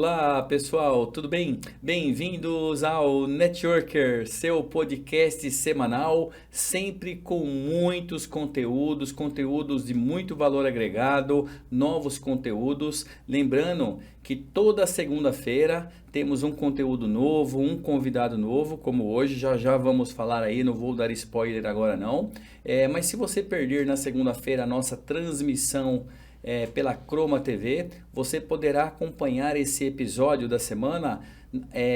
Olá, pessoal, tudo bem? Bem-vindos ao Networker, seu podcast semanal, sempre com muitos conteúdos, conteúdos de muito valor agregado, novos conteúdos. Lembrando que toda segunda-feira temos um conteúdo novo, um convidado novo, como hoje, já vamos falar aí, não vou dar spoiler agora não. Mas se você perder na segunda-feira a nossa transmissão pela Croma TV, você poderá acompanhar esse episódio da semana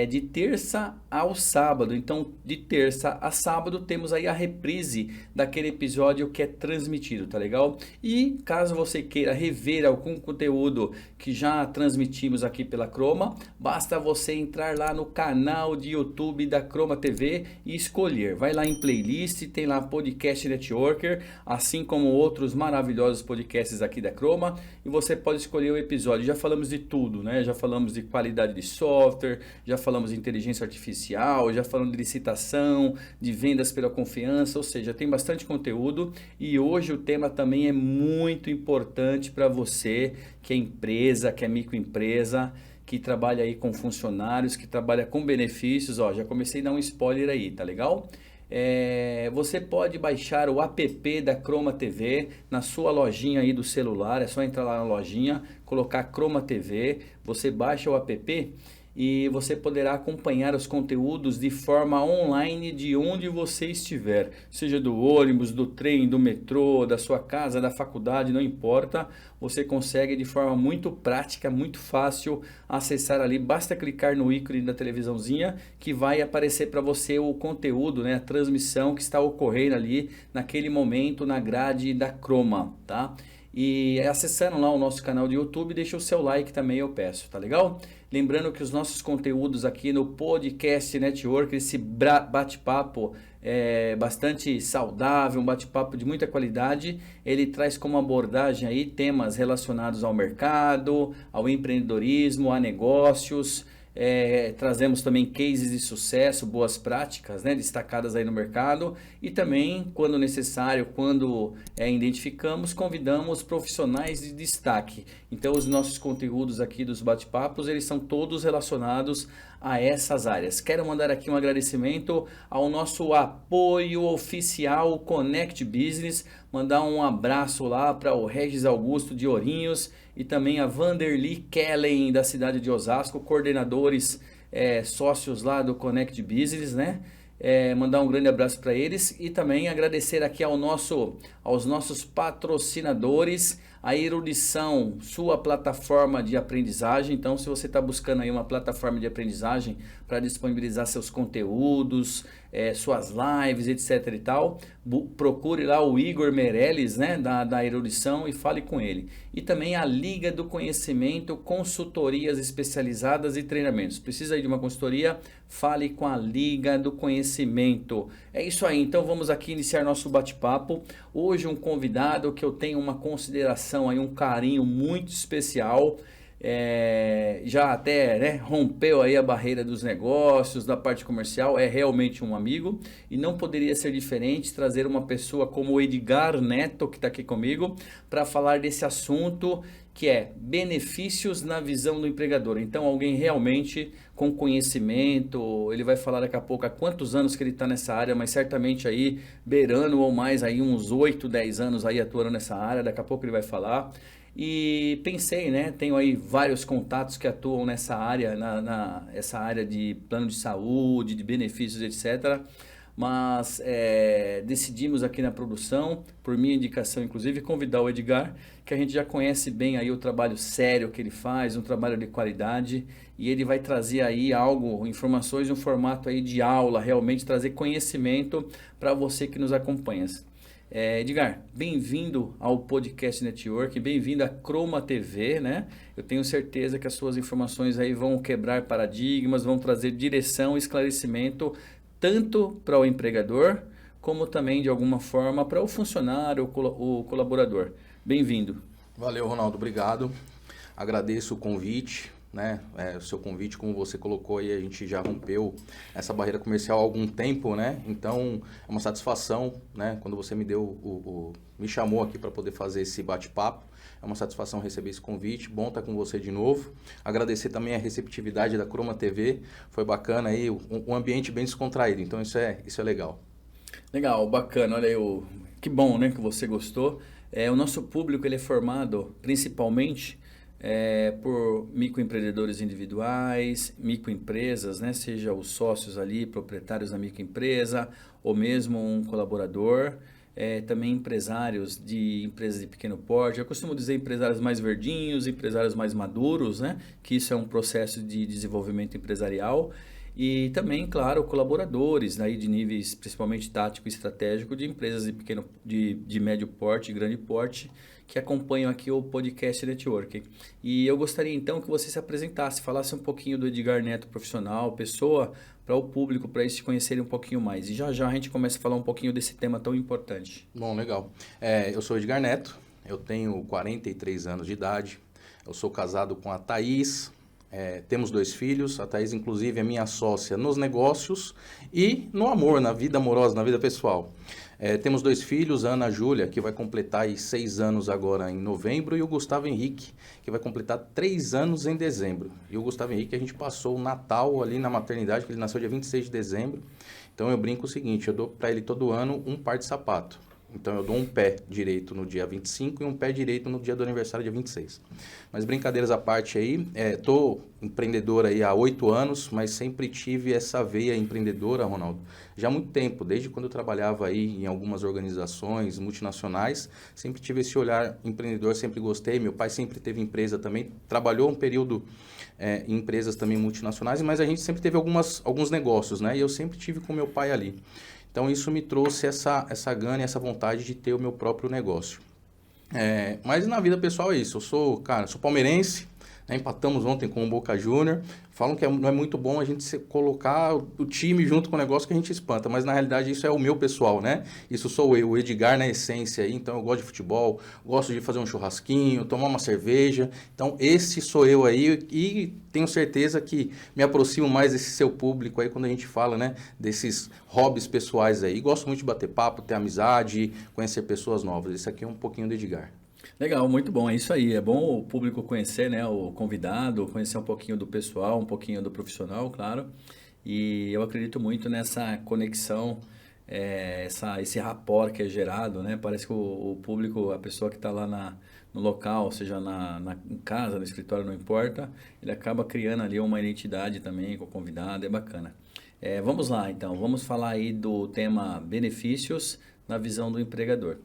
de terça ao sábado. Então, de terça a sábado temos aí a reprise daquele episódio que é transmitido, tá legal? E caso você queira rever algum conteúdo que já transmitimos aqui pela Croma, basta você entrar lá no canal de YouTube da Croma TV e escolher. Vai lá em playlist, tem lá Podcast Networker, assim como outros maravilhosos podcasts aqui da Croma, e você pode escolher o episódio. Já falamos de tudo, né? Já falamos de qualidade de software, já falamos de inteligência artificial, já falamos de licitação, de vendas pela confiança, ou seja, tem bastante conteúdo. E hoje o tema também é muito importante para você que é empresa, que é microempresa, que trabalha aí com funcionários, que trabalha com benefícios. Ó, já comecei a dar um spoiler aí, tá legal? Você pode baixar o app da Croma TV na sua lojinha aí do celular. É só entrar lá na lojinha, colocar Croma TV, você baixa o app e você poderá acompanhar os conteúdos de forma online de onde você estiver, seja do ônibus, do trem, do metrô, da sua casa, da faculdade, não importa. Você consegue de forma muito prática, muito fácil acessar ali. Basta clicar no ícone da televisãozinha que vai aparecer para você o conteúdo, né, a transmissão que está ocorrendo ali naquele momento na grade da Croma, tá? E acessando lá o nosso canal de YouTube, deixa o seu like também, eu peço, tá legal? Lembrando que os nossos conteúdos aqui no Podcast Network, esse bate-papo bastante saudável, um bate-papo de muita qualidade, ele traz como abordagem aí temas relacionados ao mercado, ao empreendedorismo, a negócios. Trazemos também cases de sucesso, boas práticas, né, destacadas aí no mercado, e também, quando necessário, quando identificamos, convidamos profissionais de destaque. Então, os nossos conteúdos aqui dos bate-papos, eles são todos relacionados a essas áreas. Quero mandar aqui um agradecimento ao nosso apoio oficial Connect Business, mandar um abraço lá para o Regis Augusto de Ourinhos e também a Vanderly Kellen da cidade de Osasco, coordenadores sócios lá do Connect Business, né? Mandar um grande abraço para eles e também agradecer aqui aos nossos patrocinadores, a Erudição, sua plataforma de aprendizagem. Então, se você está buscando aí uma plataforma de aprendizagem para disponibilizar seus conteúdos, suas lives, etc e tal, procure lá o Igor Meirelles, né, da Erudição, e fale com ele. E também a Liga do Conhecimento, consultorias especializadas e treinamentos. Precisa aí de uma consultoria? Fale com a Liga do Conhecimento. É isso aí, então vamos aqui iniciar nosso bate-papo. Hoje um convidado que eu tenho uma consideração aí, um carinho muito especial. Já até, né, rompeu aí a barreira dos negócios, da parte comercial, é realmente um amigo e não poderia ser diferente trazer uma pessoa como o Edgar Neto, que está aqui comigo, para falar desse assunto que é benefícios na visão do empregador. Então, alguém realmente com conhecimento, ele vai falar daqui a pouco há quantos anos que ele está nessa área, mas certamente aí beirando ou mais aí uns 8, 10 anos aí atuando nessa área, daqui a pouco ele vai falar. E pensei, né, tenho aí vários contatos que atuam nessa área, essa área de plano de saúde, de benefícios, etc. Mas decidimos aqui na produção, por minha indicação inclusive, convidar o Edgar, que a gente já conhece bem aí o trabalho sério que ele faz, um trabalho de qualidade, e ele vai trazer aí informações em um formato aí de aula, realmente trazer conhecimento para você que nos acompanha. Edgar, bem-vindo ao Podcast Network, bem-vindo à Croma TV, né? Eu tenho certeza que as suas informações aí vão quebrar paradigmas, vão trazer direção e esclarecimento tanto para o empregador, como também de alguma forma para o funcionário, o colaborador. Bem-vindo. Valeu, Ronaldo, obrigado. Agradeço o convite, né, o seu convite, como você colocou aí, a gente já rompeu essa barreira comercial há algum tempo, né? Então, é uma satisfação, né, quando você me deu me chamou aqui para poder fazer esse bate-papo. É uma satisfação receber esse convite, bom estar com você de novo. Agradecer também a receptividade da Croma TV, foi bacana aí, um ambiente bem descontraído, então isso é legal. Legal, bacana. Olha aí, que bom, né, que você gostou. O nosso público ele é formado principalmente por microempreendedores individuais, microempresas, né, seja os sócios ali, proprietários da microempresa, ou mesmo um colaborador. Também empresários de empresas de pequeno porte. Eu costumo dizer empresários mais verdinhos, empresários mais maduros, né, que isso é um processo de desenvolvimento empresarial. E também, claro, colaboradores aí de níveis principalmente tático e estratégico de empresas de médio porte e grande porte que acompanham aqui o podcast Networking. E eu gostaria então que você se apresentasse, falasse um pouquinho do Edgar Neto profissional, pessoa, para o público, para eles te conhecerem um pouquinho mais. E já já a gente começa a falar um pouquinho desse tema tão importante. Bom, legal. Eu sou Edgar Neto, eu tenho 43 anos de idade, eu sou casado com a Thaís. Temos 2 filhos, a Thaís inclusive é minha sócia nos negócios e no amor, na vida amorosa, na vida pessoal. Temos 2 filhos, a Ana Júlia, que vai completar aí 6 anos agora em novembro, e o Gustavo Henrique, que vai completar 3 anos em dezembro. E o Gustavo Henrique, a gente passou o Natal ali na maternidade, que ele nasceu dia 26 de dezembro. Então eu brinco o seguinte, eu dou para ele todo ano um par de sapato. Então eu dou um pé direito no dia 25 e um pé direito no dia do aniversário, dia 26. Mas brincadeiras à parte aí, tô empreendedor aí há 8 anos, mas sempre tive essa veia empreendedora, Ronaldo, já há muito tempo, desde quando eu trabalhava aí em algumas organizações multinacionais, sempre tive esse olhar empreendedor, sempre gostei. Meu pai sempre teve empresa também, trabalhou um período em empresas também multinacionais, mas a gente sempre teve alguns negócios, né? E eu sempre tive com meu pai ali. Então, isso me trouxe essa gana e essa vontade de ter o meu próprio negócio. Mas na vida pessoal é isso. Eu sou palmeirense, né? Empatamos ontem com o Boca Júnior. Falam que não é muito bom a gente colocar o time junto com o negócio que a gente espanta, mas na realidade isso é o meu pessoal, né? Isso sou eu, o Edgar na essência aí. Então eu gosto de futebol, gosto de fazer um churrasquinho, tomar uma cerveja. Então esse sou eu aí e tenho certeza que me aproximo mais desse seu público aí quando a gente fala, né? Desses hobbies pessoais aí. Gosto muito de bater papo, ter amizade, conhecer pessoas novas. Esse aqui é um pouquinho do Edgar. Legal, muito bom, é isso aí. É bom o público conhecer, né, o convidado, conhecer um pouquinho do pessoal, um pouquinho do profissional, claro. E eu acredito muito nessa conexão, esse rapport que é gerado, né? Parece que o público, a pessoa que está lá no local, seja em casa, no escritório, não importa, ele acaba criando ali uma identidade também com o convidado, é bacana. Vamos lá, então, vamos falar aí do tema benefícios na visão do empregador.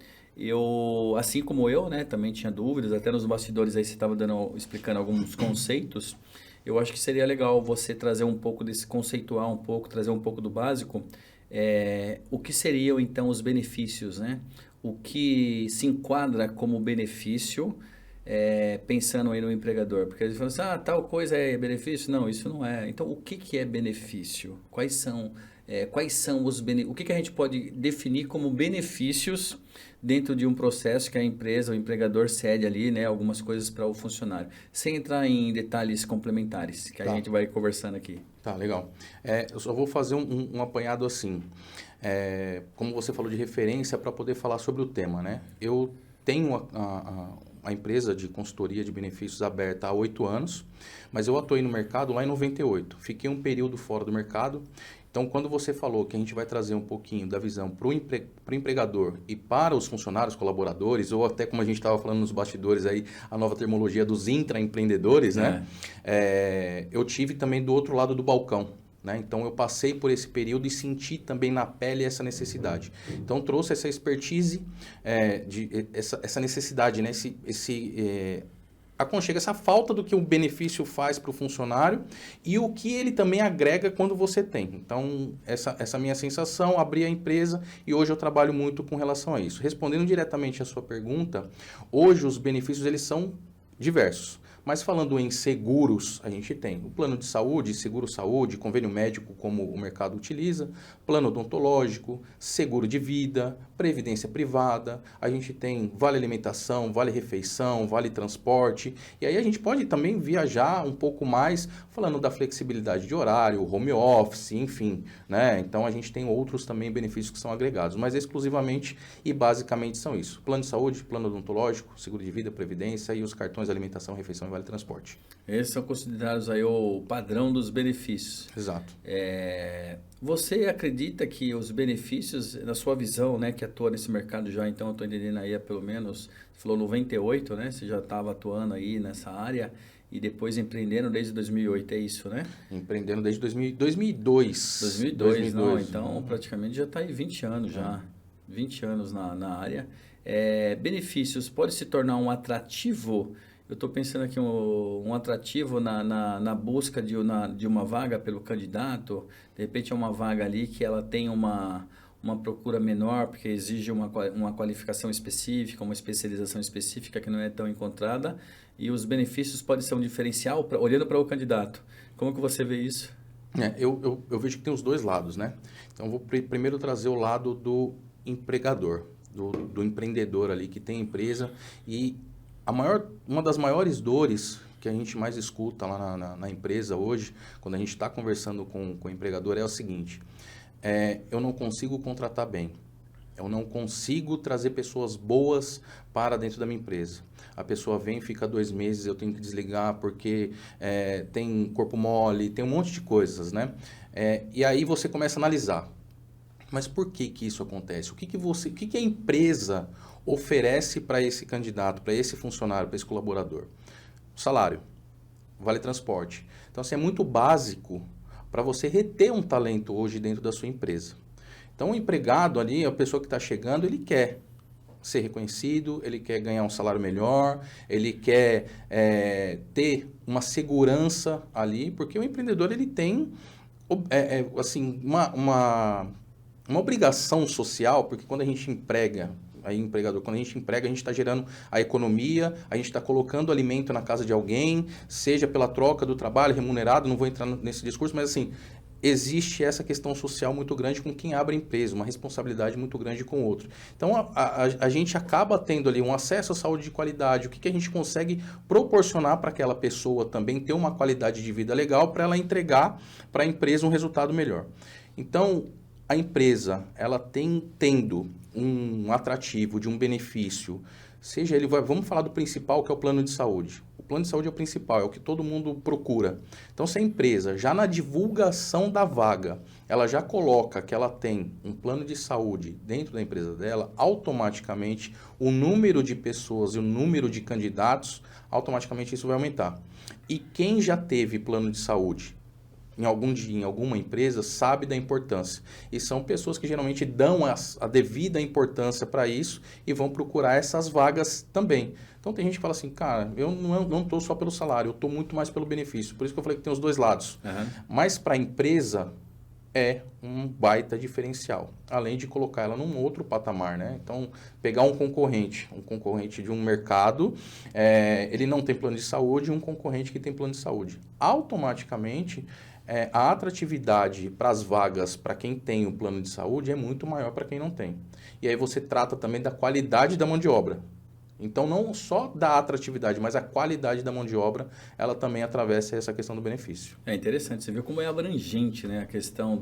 Assim como eu, né, também tinha dúvidas, até nos bastidores aí você estava explicando alguns conceitos. Eu acho que seria legal você trazer um pouco conceituar um pouco, trazer um pouco do básico. O que seriam então os benefícios, né? O que se enquadra como benefício, pensando aí no empregador? Porque eles falam assim, tal coisa é benefício? Não, isso não é. Então, o que é benefício? Quais são os benefícios? O que a gente pode definir como benefícios dentro de um processo que a empresa, o empregador cede ali, né, algumas coisas para o funcionário, sem entrar em detalhes complementares, que a gente vai conversando aqui. Tá, legal. Eu só vou fazer um apanhado assim, como você falou de referência para poder falar sobre o tema, né? Eu tenho a empresa de consultoria de benefícios aberta há 8 anos, mas eu atuei no mercado lá em 98. Fiquei um período fora do mercado. Então, quando você falou que a gente vai trazer um pouquinho da visão para o empregador e para os funcionários, colaboradores, ou até como a gente estava falando nos bastidores aí, a nova terminologia dos intraempreendedores, né? Eu tive também do outro lado do balcão, né? Então, eu passei por esse período e senti também na pele essa necessidade. Então, trouxe essa expertise, essa necessidade, né? Aconchega essa falta do que o benefício faz para o funcionário e o que ele também agrega quando você tem. Então, essa minha sensação, abri a empresa e hoje eu trabalho muito com relação a isso. Respondendo diretamente à sua pergunta, hoje os benefícios eles são diversos. Mas falando em seguros, a gente tem o plano de saúde, seguro-saúde, convênio médico como o mercado utiliza, plano odontológico, seguro de vida, previdência privada, a gente tem vale alimentação, vale refeição, vale transporte, e aí a gente pode também viajar um pouco mais falando da flexibilidade de horário, home office, enfim, né? Então a gente tem outros também benefícios que são agregados, mas exclusivamente e basicamente são isso: plano de saúde, plano odontológico, seguro de vida, previdência e os cartões alimentação, refeição e vale transporte. Esses são considerados aí o padrão dos benefícios. Exato. Você acredita que os benefícios, na sua visão, né, que atua nesse mercado já, então eu estou entendendo aí há pelo menos, você falou 98, né? Você já estava atuando aí nessa área e depois empreendendo desde 2008, é isso, né? Empreendendo desde 2002. 2002, não, então praticamente já está aí 20 anos já, 20 anos na área. Benefícios, pode se tornar um atrativo? Eu estou pensando aqui um atrativo na busca de uma vaga pelo candidato. De repente é uma vaga ali que ela tem uma procura menor, porque exige uma qualificação específica, uma especialização específica que não é tão encontrada. E os benefícios podem ser um diferencial, olhando para o candidato. Como que você vê isso? Eu vejo que tem os dois lados, né? Então, vou primeiro trazer o lado do empregador, do empreendedor ali que tem empresa. E uma das maiores dores que a gente mais escuta lá na empresa hoje, quando a gente está conversando com o empregador, é o seguinte: eu não consigo contratar bem, eu não consigo trazer pessoas boas para dentro da minha empresa. A pessoa vem, fica 2 meses, eu tenho que desligar porque tem corpo mole, tem um monte de coisas, né? E aí você começa a analisar. Mas por que isso acontece? O que a empresa oferece para esse candidato, para esse funcionário, para esse colaborador? O salário, vale transporte. Então, assim, é muito básico para você reter um talento hoje dentro da sua empresa. Então, o empregado ali, a pessoa que está chegando, ele quer ser reconhecido, ele quer ganhar um salário melhor, ele quer ter uma segurança ali, porque o empreendedor ele tem assim, uma obrigação social, porque quando a gente emprega, quando a gente emprega, a gente está gerando a economia, a gente está colocando alimento na casa de alguém, seja pela troca do trabalho remunerado, não vou entrar nesse discurso, mas assim, existe essa questão social muito grande com quem abre a empresa, uma responsabilidade muito grande com o outro. Então, a gente acaba tendo ali um acesso à saúde de qualidade, o que a gente consegue proporcionar para aquela pessoa também ter uma qualidade de vida legal, para ela entregar para a empresa um resultado melhor. Então, a empresa, ela tendo um atrativo de um benefício, seja ele, vamos falar do principal, que é o plano de saúde. O plano de saúde é o principal, é o que todo mundo procura. Então, se a empresa, já na divulgação da vaga, ela já coloca que ela tem um plano de saúde dentro da empresa dela, automaticamente o número de pessoas e o número de candidatos, automaticamente isso vai aumentar. E quem já teve plano de saúde em algum dia, em alguma empresa, sabe da importância. E são pessoas que geralmente dão a devida importância para isso e vão procurar essas vagas também. Então tem gente que fala assim, cara, eu não estou só pelo salário, eu estou muito mais pelo benefício. Por isso que eu falei que tem os dois lados. Uhum. Mas para a empresa é um baita diferencial, além de colocar ela num outro patamar, né? Então, pegar um concorrente de um mercado, ele não tem plano de saúde, e um concorrente que tem plano de saúde. Automaticamente, a atratividade para as vagas, para quem tem o plano de saúde, é muito maior para quem não tem. E aí você trata também da qualidade da mão de obra. Então, não só da atratividade, mas a qualidade da mão de obra, ela também atravessa essa questão do benefício. É interessante, você viu como é abrangente, né? A questão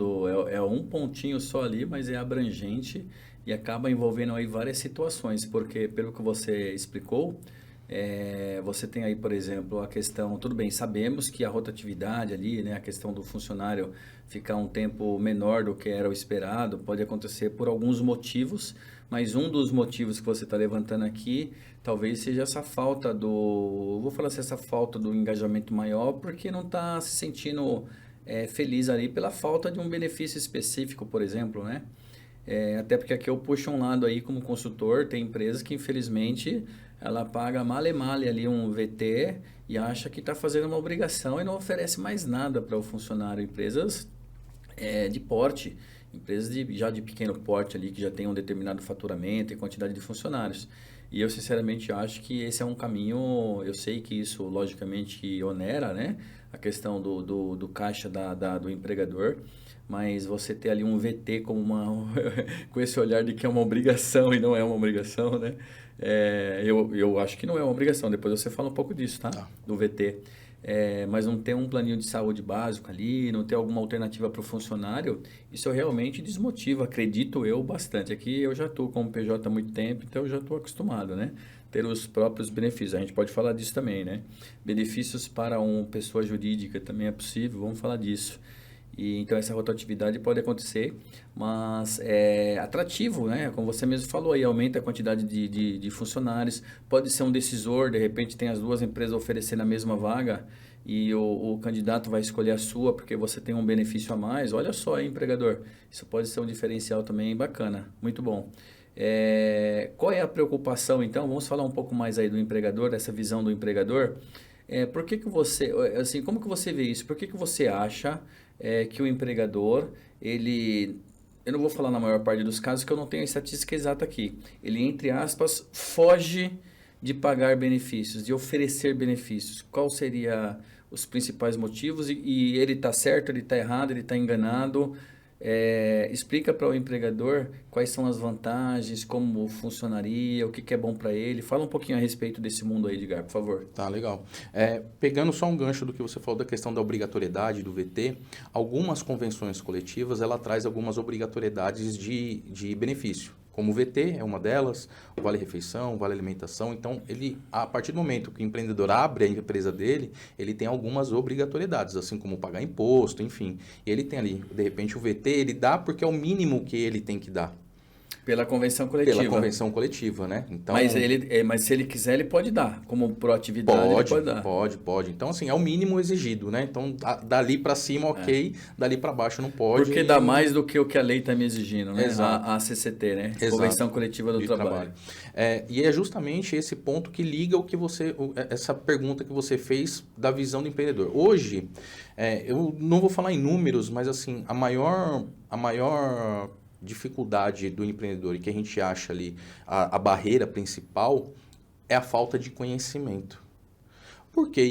é um pontinho só ali, mas é abrangente e acaba envolvendo aí várias situações, porque pelo que você explicou, você tem aí, por exemplo, a questão, tudo bem, sabemos que a rotatividade ali, né, a questão do funcionário ficar um tempo menor do que era o esperado, pode acontecer por alguns motivos, mas um dos motivos que você está levantando aqui, talvez seja essa falta vou falar assim, essa falta do engajamento maior, porque não está se sentindo feliz ali pela falta de um benefício específico, por exemplo, né? Até porque aqui eu puxo um lado aí como consultor, tem empresas que infelizmente ela paga male ali um VT e acha que está fazendo uma obrigação e não oferece mais nada para o funcionário. Empresas de porte, empresas já de pequeno porte ali que já tem um determinado faturamento e quantidade de funcionários. E eu, sinceramente, acho que esse é um caminho, eu sei que isso, logicamente, onera, né? A questão do caixa do empregador, mas você ter ali um VT como com esse olhar de que é uma obrigação e não é uma obrigação, né? Eu acho que não é uma obrigação, depois você fala um pouco disso, tá? Tá. Do VT. Mas não ter um planinho de saúde básico ali, não ter alguma alternativa para o funcionário, isso realmente desmotiva, acredito eu, bastante. Aqui eu já estou como PJ há muito tempo, então eu já estou acostumado, né? Ter os próprios benefícios. A gente pode falar disso também, né? Benefícios para uma pessoa jurídica também é possível, vamos falar disso. E, então essa rotatividade pode acontecer, mas é atrativo, né? Como você mesmo falou aí, aumenta a quantidade de funcionários, pode ser um decisor, de repente tem as duas empresas oferecendo a mesma vaga e o candidato vai escolher a sua porque você tem um benefício a mais. Olha só, hein, empregador, isso pode ser um diferencial também bacana, muito bom. Qual é a preocupação então? Vamos falar um pouco mais aí do empregador, dessa visão do empregador. Por que que você, assim, como que você vê isso? Por que que você acha que o empregador, eu não vou falar na maior parte dos casos que eu não tenho a estatística exata aqui, ele, entre aspas, foge de pagar benefícios, de oferecer benefícios? Qual seria os principais motivos? E ele está certo, ele está errado, ele está enganado? Explica para o empregador quais são as vantagens, como funcionaria, o que que é bom para ele. Fala um pouquinho a respeito desse mundo aí, Edgar, por favor. Tá, legal. Pegando só um gancho do que você falou da questão da obrigatoriedade do VT, algumas convenções coletivas, ela traz algumas obrigatoriedades de benefício. Como o VT é uma delas, o vale-refeição, vale-alimentação. Então, a partir do momento que o empreendedor abre a empresa dele, ele tem algumas obrigatoriedades, assim como pagar imposto, enfim. E ele tem ali, de repente, o VT, ele dá porque é o mínimo que ele tem que dar. Pela convenção coletiva. Pela convenção coletiva, né? Então, mas se ele quiser, ele pode dar. Como proatividade, ele pode dar. Pode. Então, assim, é o mínimo exigido, né? Então, dali para cima, ok. Dali para baixo não pode. Porque dá mais do que o que a lei está me exigindo, né? Exato. A CCT, né? Exato. Convenção Coletiva do Trabalho. E é justamente esse ponto que liga essa pergunta que você fez da visão do empreendedor. Hoje, eu não vou falar em números, mas assim, a maior dificuldade do empreendedor e que a gente acha ali a barreira principal é a falta de conhecimento. Por quê?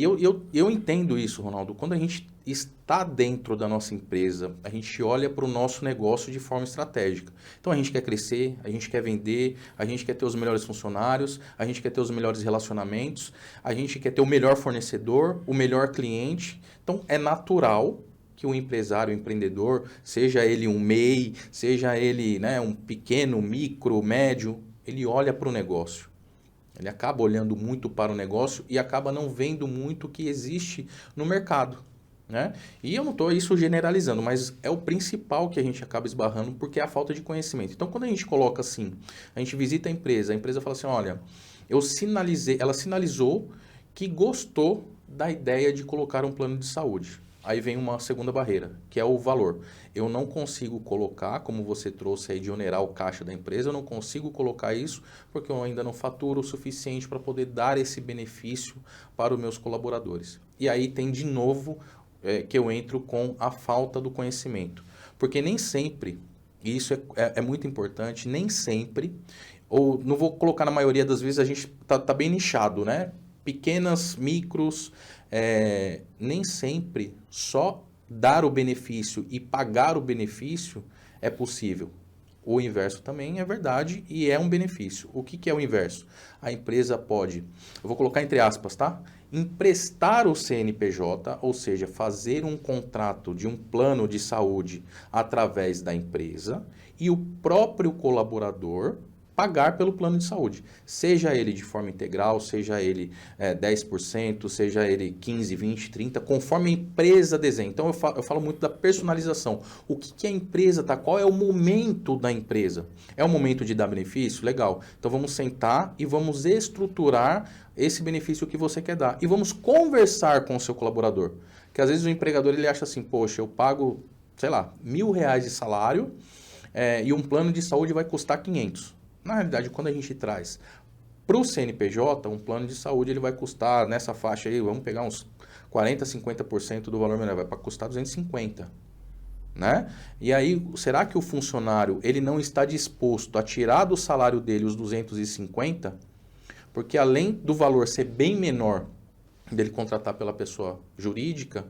Eu entendo isso, Ronaldo. Quando a gente está dentro da nossa empresa, a gente olha para o nosso negócio de forma estratégica. Então, a gente quer crescer, a gente quer vender, a gente quer ter os melhores funcionários, a gente quer ter os melhores relacionamentos, a gente quer ter o melhor fornecedor, o melhor cliente. Então, é natural que o empresário, o empreendedor, seja ele um MEI, seja ele, né, um pequeno, micro, médio, ele olha para o negócio. Ele acaba olhando muito para o negócio e acaba não vendo muito o que existe no mercado, né? E eu não estou isso generalizando, mas é o principal que a gente acaba esbarrando porque é a falta de conhecimento. Então, quando a gente coloca assim, a gente visita a empresa fala assim, olha, ela sinalizou que gostou da ideia de colocar um plano de saúde. Aí vem uma segunda barreira, que é o valor. Eu não consigo colocar, como você trouxe aí de onerar o caixa da empresa, eu não consigo colocar isso porque eu ainda não faturo o suficiente para poder dar esse benefício para os meus colaboradores. E aí tem de novo que eu entro com a falta do conhecimento. Porque nem sempre, e isso é muito importante, nem sempre, ou não vou colocar na maioria das vezes, a gente tá bem nichado, né? Pequenas, micros, nem sempre só dar o benefício e pagar o benefício é possível. O inverso também é verdade e é um benefício. O que é o inverso? A empresa pode, eu vou colocar entre aspas, tá? Emprestar o CNPJ, ou seja, fazer um contrato de um plano de saúde através da empresa e o próprio colaborador pagar pelo plano de saúde, seja ele de forma integral, seja ele 10%, seja ele 15%, 20%, 30%, conforme a empresa desenha. Então, eu falo muito da personalização. O que a empresa está? Qual é o momento da empresa? É o momento de dar benefício? Legal. Então, vamos sentar e vamos estruturar esse benefício que você quer dar. E vamos conversar com o seu colaborador. Porque, às vezes, o empregador ele acha assim, poxa, eu pago, sei lá, R$1.000 de salário e um plano de saúde vai custar 500. Na realidade, quando a gente traz para o CNPJ, um plano de saúde ele vai custar, nessa faixa aí, vamos pegar uns 40%, 50% do valor menor, vai para custar 250, né? E aí, será que o funcionário ele não está disposto a tirar do salário dele os 250? Porque além do valor ser bem menor dele contratar pela pessoa jurídica,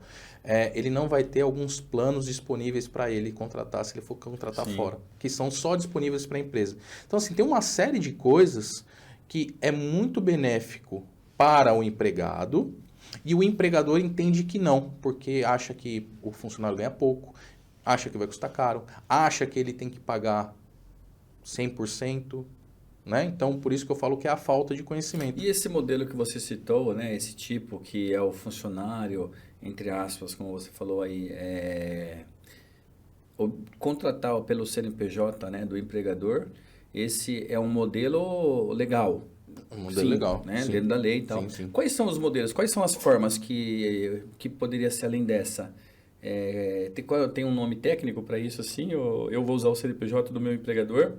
ele não vai ter alguns planos disponíveis para ele contratar se ele for contratar Sim. fora, que são só disponíveis para a empresa. Então, assim, tem uma série de coisas que é muito benéfico para o empregado e o empregador entende que não, porque acha que o funcionário ganha pouco, acha que vai custar caro, acha que ele tem que pagar 100%, né? Então, por isso que eu falo que é a falta de conhecimento. E esse modelo que você citou, né, esse tipo que é o funcionário, entre aspas, como você falou aí, contratar pelo CNPJ, né, do empregador, esse é um modelo legal. Um modelo Sim, legal, né, sim. dentro da lei e tal. Sim, sim. Quais são os modelos, quais são as formas que poderia ser além dessa? Tem um nome técnico para isso, assim? Eu vou usar o CNPJ do meu empregador,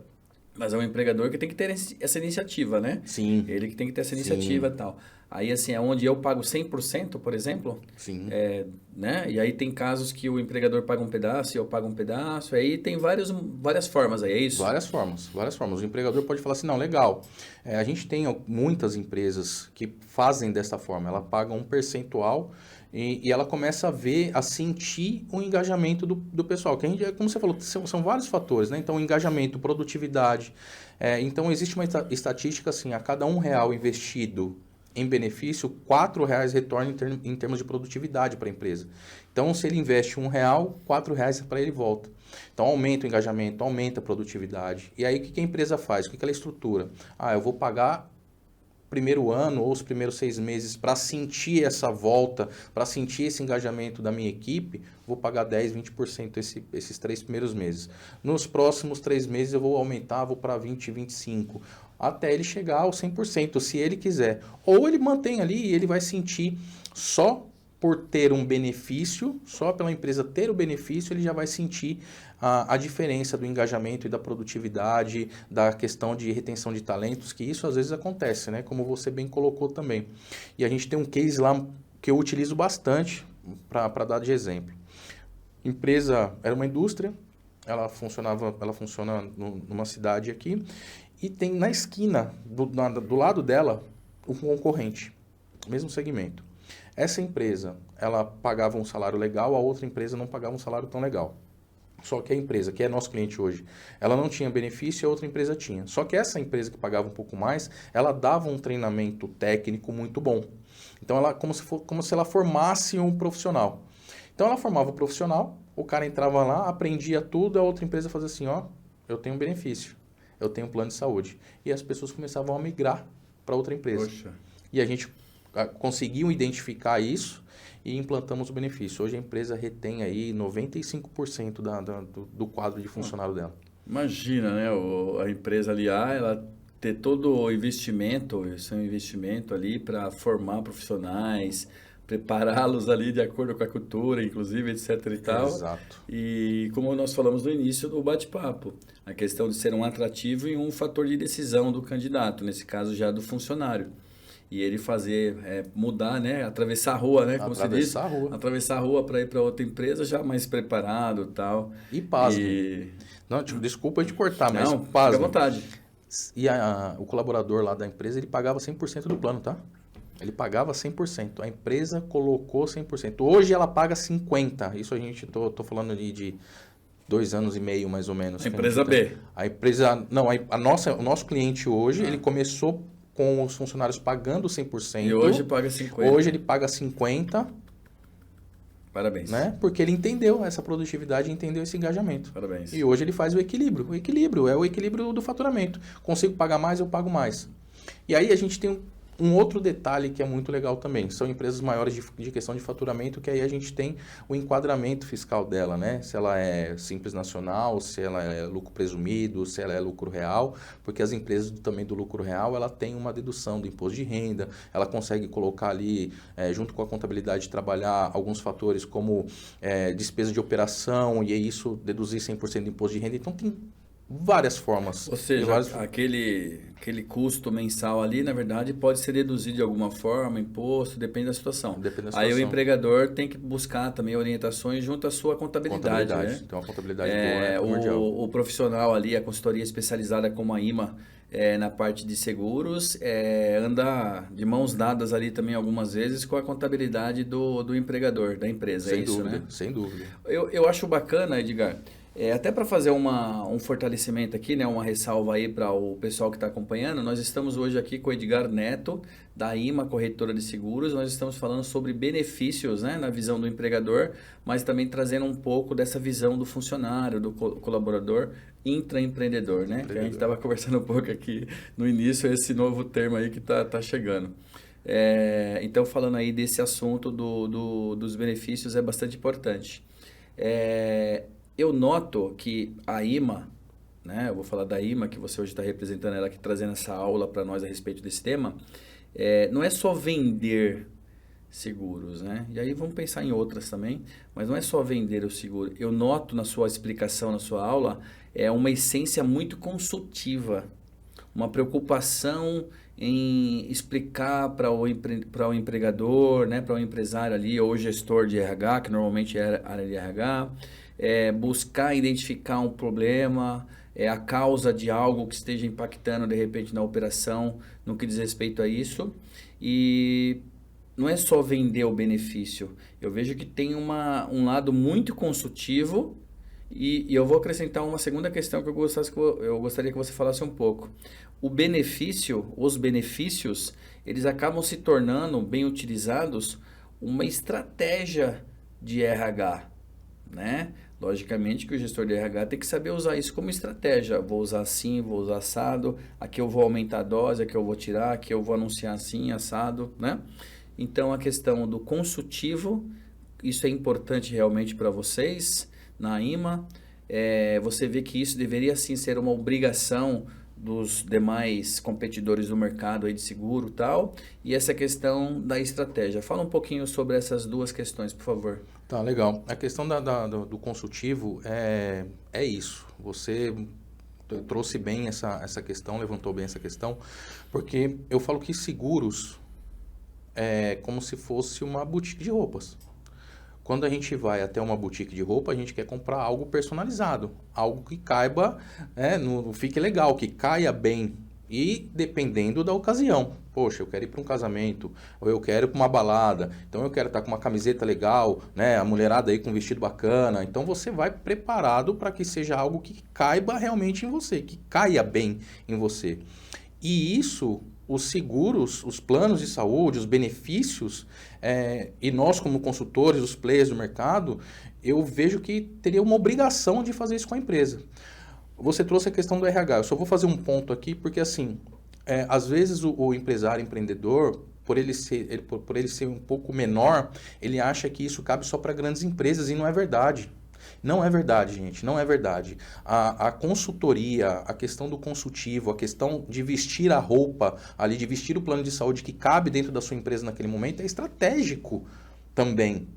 mas é um empregador que tem que ter essa iniciativa, né? Sim. Ele que tem que ter essa Sim. iniciativa e tal. Aí, assim, é onde eu pago 100%, por exemplo, Sim. né? E aí tem casos que o empregador paga um pedaço e eu pago um pedaço. Aí tem várias formas aí, é isso? Várias formas, várias formas. O empregador pode falar assim, não, legal, a gente tem muitas empresas que fazem dessa forma, ela paga um percentual e ela começa a ver, a sentir o engajamento do pessoal, que a gente, como você falou, são vários fatores, né? Então, engajamento, produtividade. Então, existe uma estatística assim, a cada R$ 1 investido em benefício, R$ 4 retorna em termos de produtividade para a empresa. Então, se ele investe R$ 1, R$ 4 para ele volta. Então, aumenta o engajamento, aumenta a produtividade. E aí, o que a empresa faz? O que ela estrutura? Eu vou pagar o primeiro ano ou os primeiros 6 meses para sentir essa volta, para sentir esse engajamento da minha equipe, vou pagar 10%, 20% esses 3 primeiros meses. Nos próximos 3 meses, eu vou aumentar, vou para 20%, 25%. Até ele chegar ao 100%, se ele quiser. Ou ele mantém ali e ele vai sentir só por ter um benefício, só pela empresa ter o benefício, ele já vai sentir a diferença do engajamento e da produtividade, da questão de retenção de talentos, que isso às vezes acontece, né? Como você bem colocou também. E a gente tem um case lá que eu utilizo bastante para dar de exemplo. Empresa era uma indústria, ela funciona numa cidade aqui, e tem na esquina, do lado dela, um concorrente, mesmo segmento. Essa empresa, ela pagava um salário legal, a outra empresa não pagava um salário tão legal. Só que a empresa, que é nosso cliente hoje, ela não tinha benefício e a outra empresa tinha. Só que essa empresa que pagava um pouco mais, ela dava um treinamento técnico muito bom. Então, ela como se ela formasse um profissional. Então, ela formava o profissional, o cara entrava lá, aprendia tudo, a outra empresa fazia assim, eu tenho um benefício, eu tenho um plano de saúde. E as pessoas começavam a migrar para outra empresa. Poxa. E a gente conseguiu identificar isso e implantamos o benefício. Hoje a empresa retém aí 95% do quadro de funcionário dela. Imagina, né? A empresa ali, ela ter todo o investimento, seu investimento ali para formar profissionais, prepará-los ali de acordo com a cultura, inclusive, etc e tal. Exato. E como nós falamos no início do bate-papo, a questão de ser um atrativo e um fator de decisão do candidato, nesse caso já do funcionário. E ele fazer, mudar, né? Atravessar a rua, né? Como Atravessar você disse. a rua. Atravessar a rua para ir para outra empresa já mais preparado e tal. E pasme. Não, desculpa te cortar, mas Não, pasme. fica à vontade. E o colaborador lá da empresa, ele pagava 100% do plano, tá? Ele pagava 100%. A empresa colocou 100%. Hoje ela paga 50%. Isso a gente, tô falando ali de 2 anos e meio, mais ou menos. A empresa B. A empresa... Não, o nosso cliente hoje, ele começou com os funcionários pagando 100%. E hoje paga 50%. Hoje ele paga 50%. Parabéns. Né? Porque ele entendeu essa produtividade, entendeu esse engajamento. Parabéns. E hoje ele faz o equilíbrio. O equilíbrio é o equilíbrio do faturamento. Consigo pagar mais, eu pago mais. E aí a gente tem um outro detalhe que é muito legal também. São empresas maiores de questão de faturamento, que aí a gente tem o enquadramento fiscal dela, né? Se ela é simples nacional, se ela é lucro presumido, se ela é lucro real, porque as empresas também do lucro real, ela tem uma dedução do imposto de renda, ela consegue colocar ali, junto com a contabilidade, trabalhar alguns fatores como despesa de operação, e é isso deduzir 100% do imposto de renda. Então tem várias formas. Ou seja, aquele custo mensal ali, na verdade, pode ser deduzido de alguma forma, imposto, depende da situação. Depende da situação. Aí o empregador tem que buscar também orientações junto à sua contabilidade. Né? Então, a contabilidade boa é primordial. O profissional ali, a consultoria especializada como a IMA, na parte de seguros, anda de mãos dadas ali também algumas vezes com a contabilidade do empregador, da empresa. Sem isso, dúvida, né? sem dúvida. Eu acho bacana, Edgar, até para fazer um fortalecimento aqui, né, uma ressalva aí para o pessoal que está acompanhando, nós estamos hoje aqui com o Edgar Neto, da IMA Corretora de Seguros. Nós estamos falando sobre benefícios, né, na visão do empregador, mas também trazendo um pouco dessa visão do funcionário, do colaborador intraempreendedor, né? Que a gente estava conversando um pouco aqui no início, esse novo termo aí que está chegando. Então, falando aí desse assunto dos benefícios é bastante importante. Eu noto que a IMA, né, eu vou falar da IMA, que você hoje está representando ela aqui, trazendo essa aula para nós a respeito desse tema, não é só vender seguros, né? E aí vamos pensar em outras também, mas não é só vender o seguro. Eu noto na sua explicação, na sua aula, uma essência muito consultiva, uma preocupação em explicar para o empregador, né, para o empresário ali, ou gestor de RH, que normalmente é a área de RH, buscar identificar um problema, a causa de algo que esteja impactando de repente na operação, no que diz respeito a isso. E não é só vender o benefício. Eu vejo que tem um lado muito consultivo e eu vou acrescentar uma segunda questão que eu gostaria que você falasse um pouco. Os benefícios, eles acabam se tornando, bem utilizados, uma estratégia de RH, né? Logicamente que o gestor de RH tem que saber usar isso como estratégia. Vou usar assim, vou usar assado, aqui eu vou aumentar a dose, aqui eu vou tirar, aqui eu vou anunciar assim, assado, né? Então, a questão do consultivo, isso é importante realmente para vocês, na IMA. Você vê que isso deveria sim ser uma obrigação dos demais competidores do mercado aí de seguro e tal, e essa questão da estratégia. Fala um pouquinho sobre essas duas questões, por favor. Tá, legal. A questão do consultivo é isso. Você trouxe bem essa questão, levantou bem essa questão, porque eu falo que seguros é como se fosse uma boutique de roupas. Quando a gente vai até uma boutique de roupa, a gente quer comprar algo personalizado, algo que caiba, fique legal, que caia bem. E dependendo da ocasião. Poxa, eu quero ir para um casamento, ou eu quero ir para uma balada, então eu quero estar com uma camiseta legal, né? A mulherada aí com um vestido bacana. Então você vai preparado para que seja algo que caiba realmente em você, que caia bem em você. E isso, os seguros, os planos de saúde, os benefícios, e nós como consultores, os players do mercado, eu vejo que teria uma obrigação de fazer isso com a empresa. Você trouxe a questão do RH, eu só vou fazer um ponto aqui, porque assim, às vezes o empresário, empreendedor, por ele ser um pouco menor, ele acha que isso cabe só para grandes empresas e não é verdade. Não é verdade, gente, não é verdade. A consultoria, a questão do consultivo, a questão de vestir a roupa ali, de vestir o plano de saúde que cabe dentro da sua empresa naquele momento é estratégico também.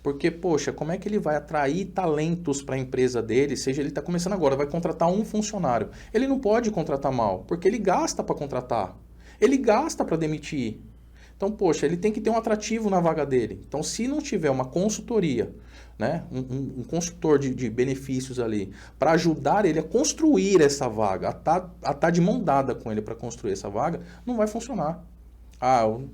Porque, poxa, como é que ele vai atrair talentos para a empresa dele, seja ele está começando agora, vai contratar um funcionário. Ele não pode contratar mal, porque ele gasta para contratar, ele gasta para demitir. Então, poxa, ele tem que ter um atrativo na vaga dele. Então, se não tiver uma consultoria, né, um consultor de benefícios ali, para ajudar ele a construir essa vaga, a tá de mão dada com ele para construir essa vaga, não vai funcionar.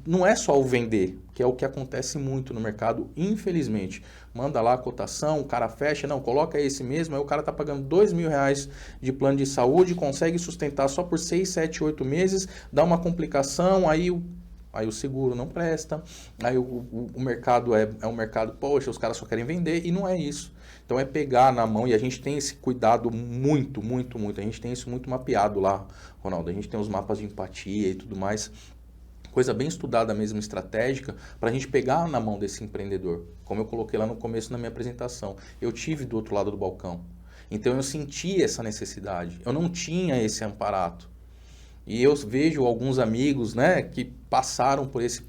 Não é só o vender, que é o que acontece muito no mercado, infelizmente. Manda lá a cotação, o cara fecha, não, coloca esse mesmo, aí o cara está pagando R$2.000 de plano de saúde, consegue sustentar só por 6, 7, 8 meses, dá uma complicação, aí o seguro não presta, aí o mercado é um mercado, poxa, os caras só querem vender, e não é isso. Então é pegar na mão, e a gente tem esse cuidado muito, muito, muito, a gente tem isso muito mapeado lá, Ronaldo, a gente tem os mapas de empatia e tudo mais, coisa bem estudada mesmo, estratégica, para a gente pegar na mão desse empreendedor. Como eu coloquei lá no começo na minha apresentação, eu tive do outro lado do balcão. Então eu senti essa necessidade, eu não tinha esse amparato. E eu vejo alguns amigos, né, que passaram por esse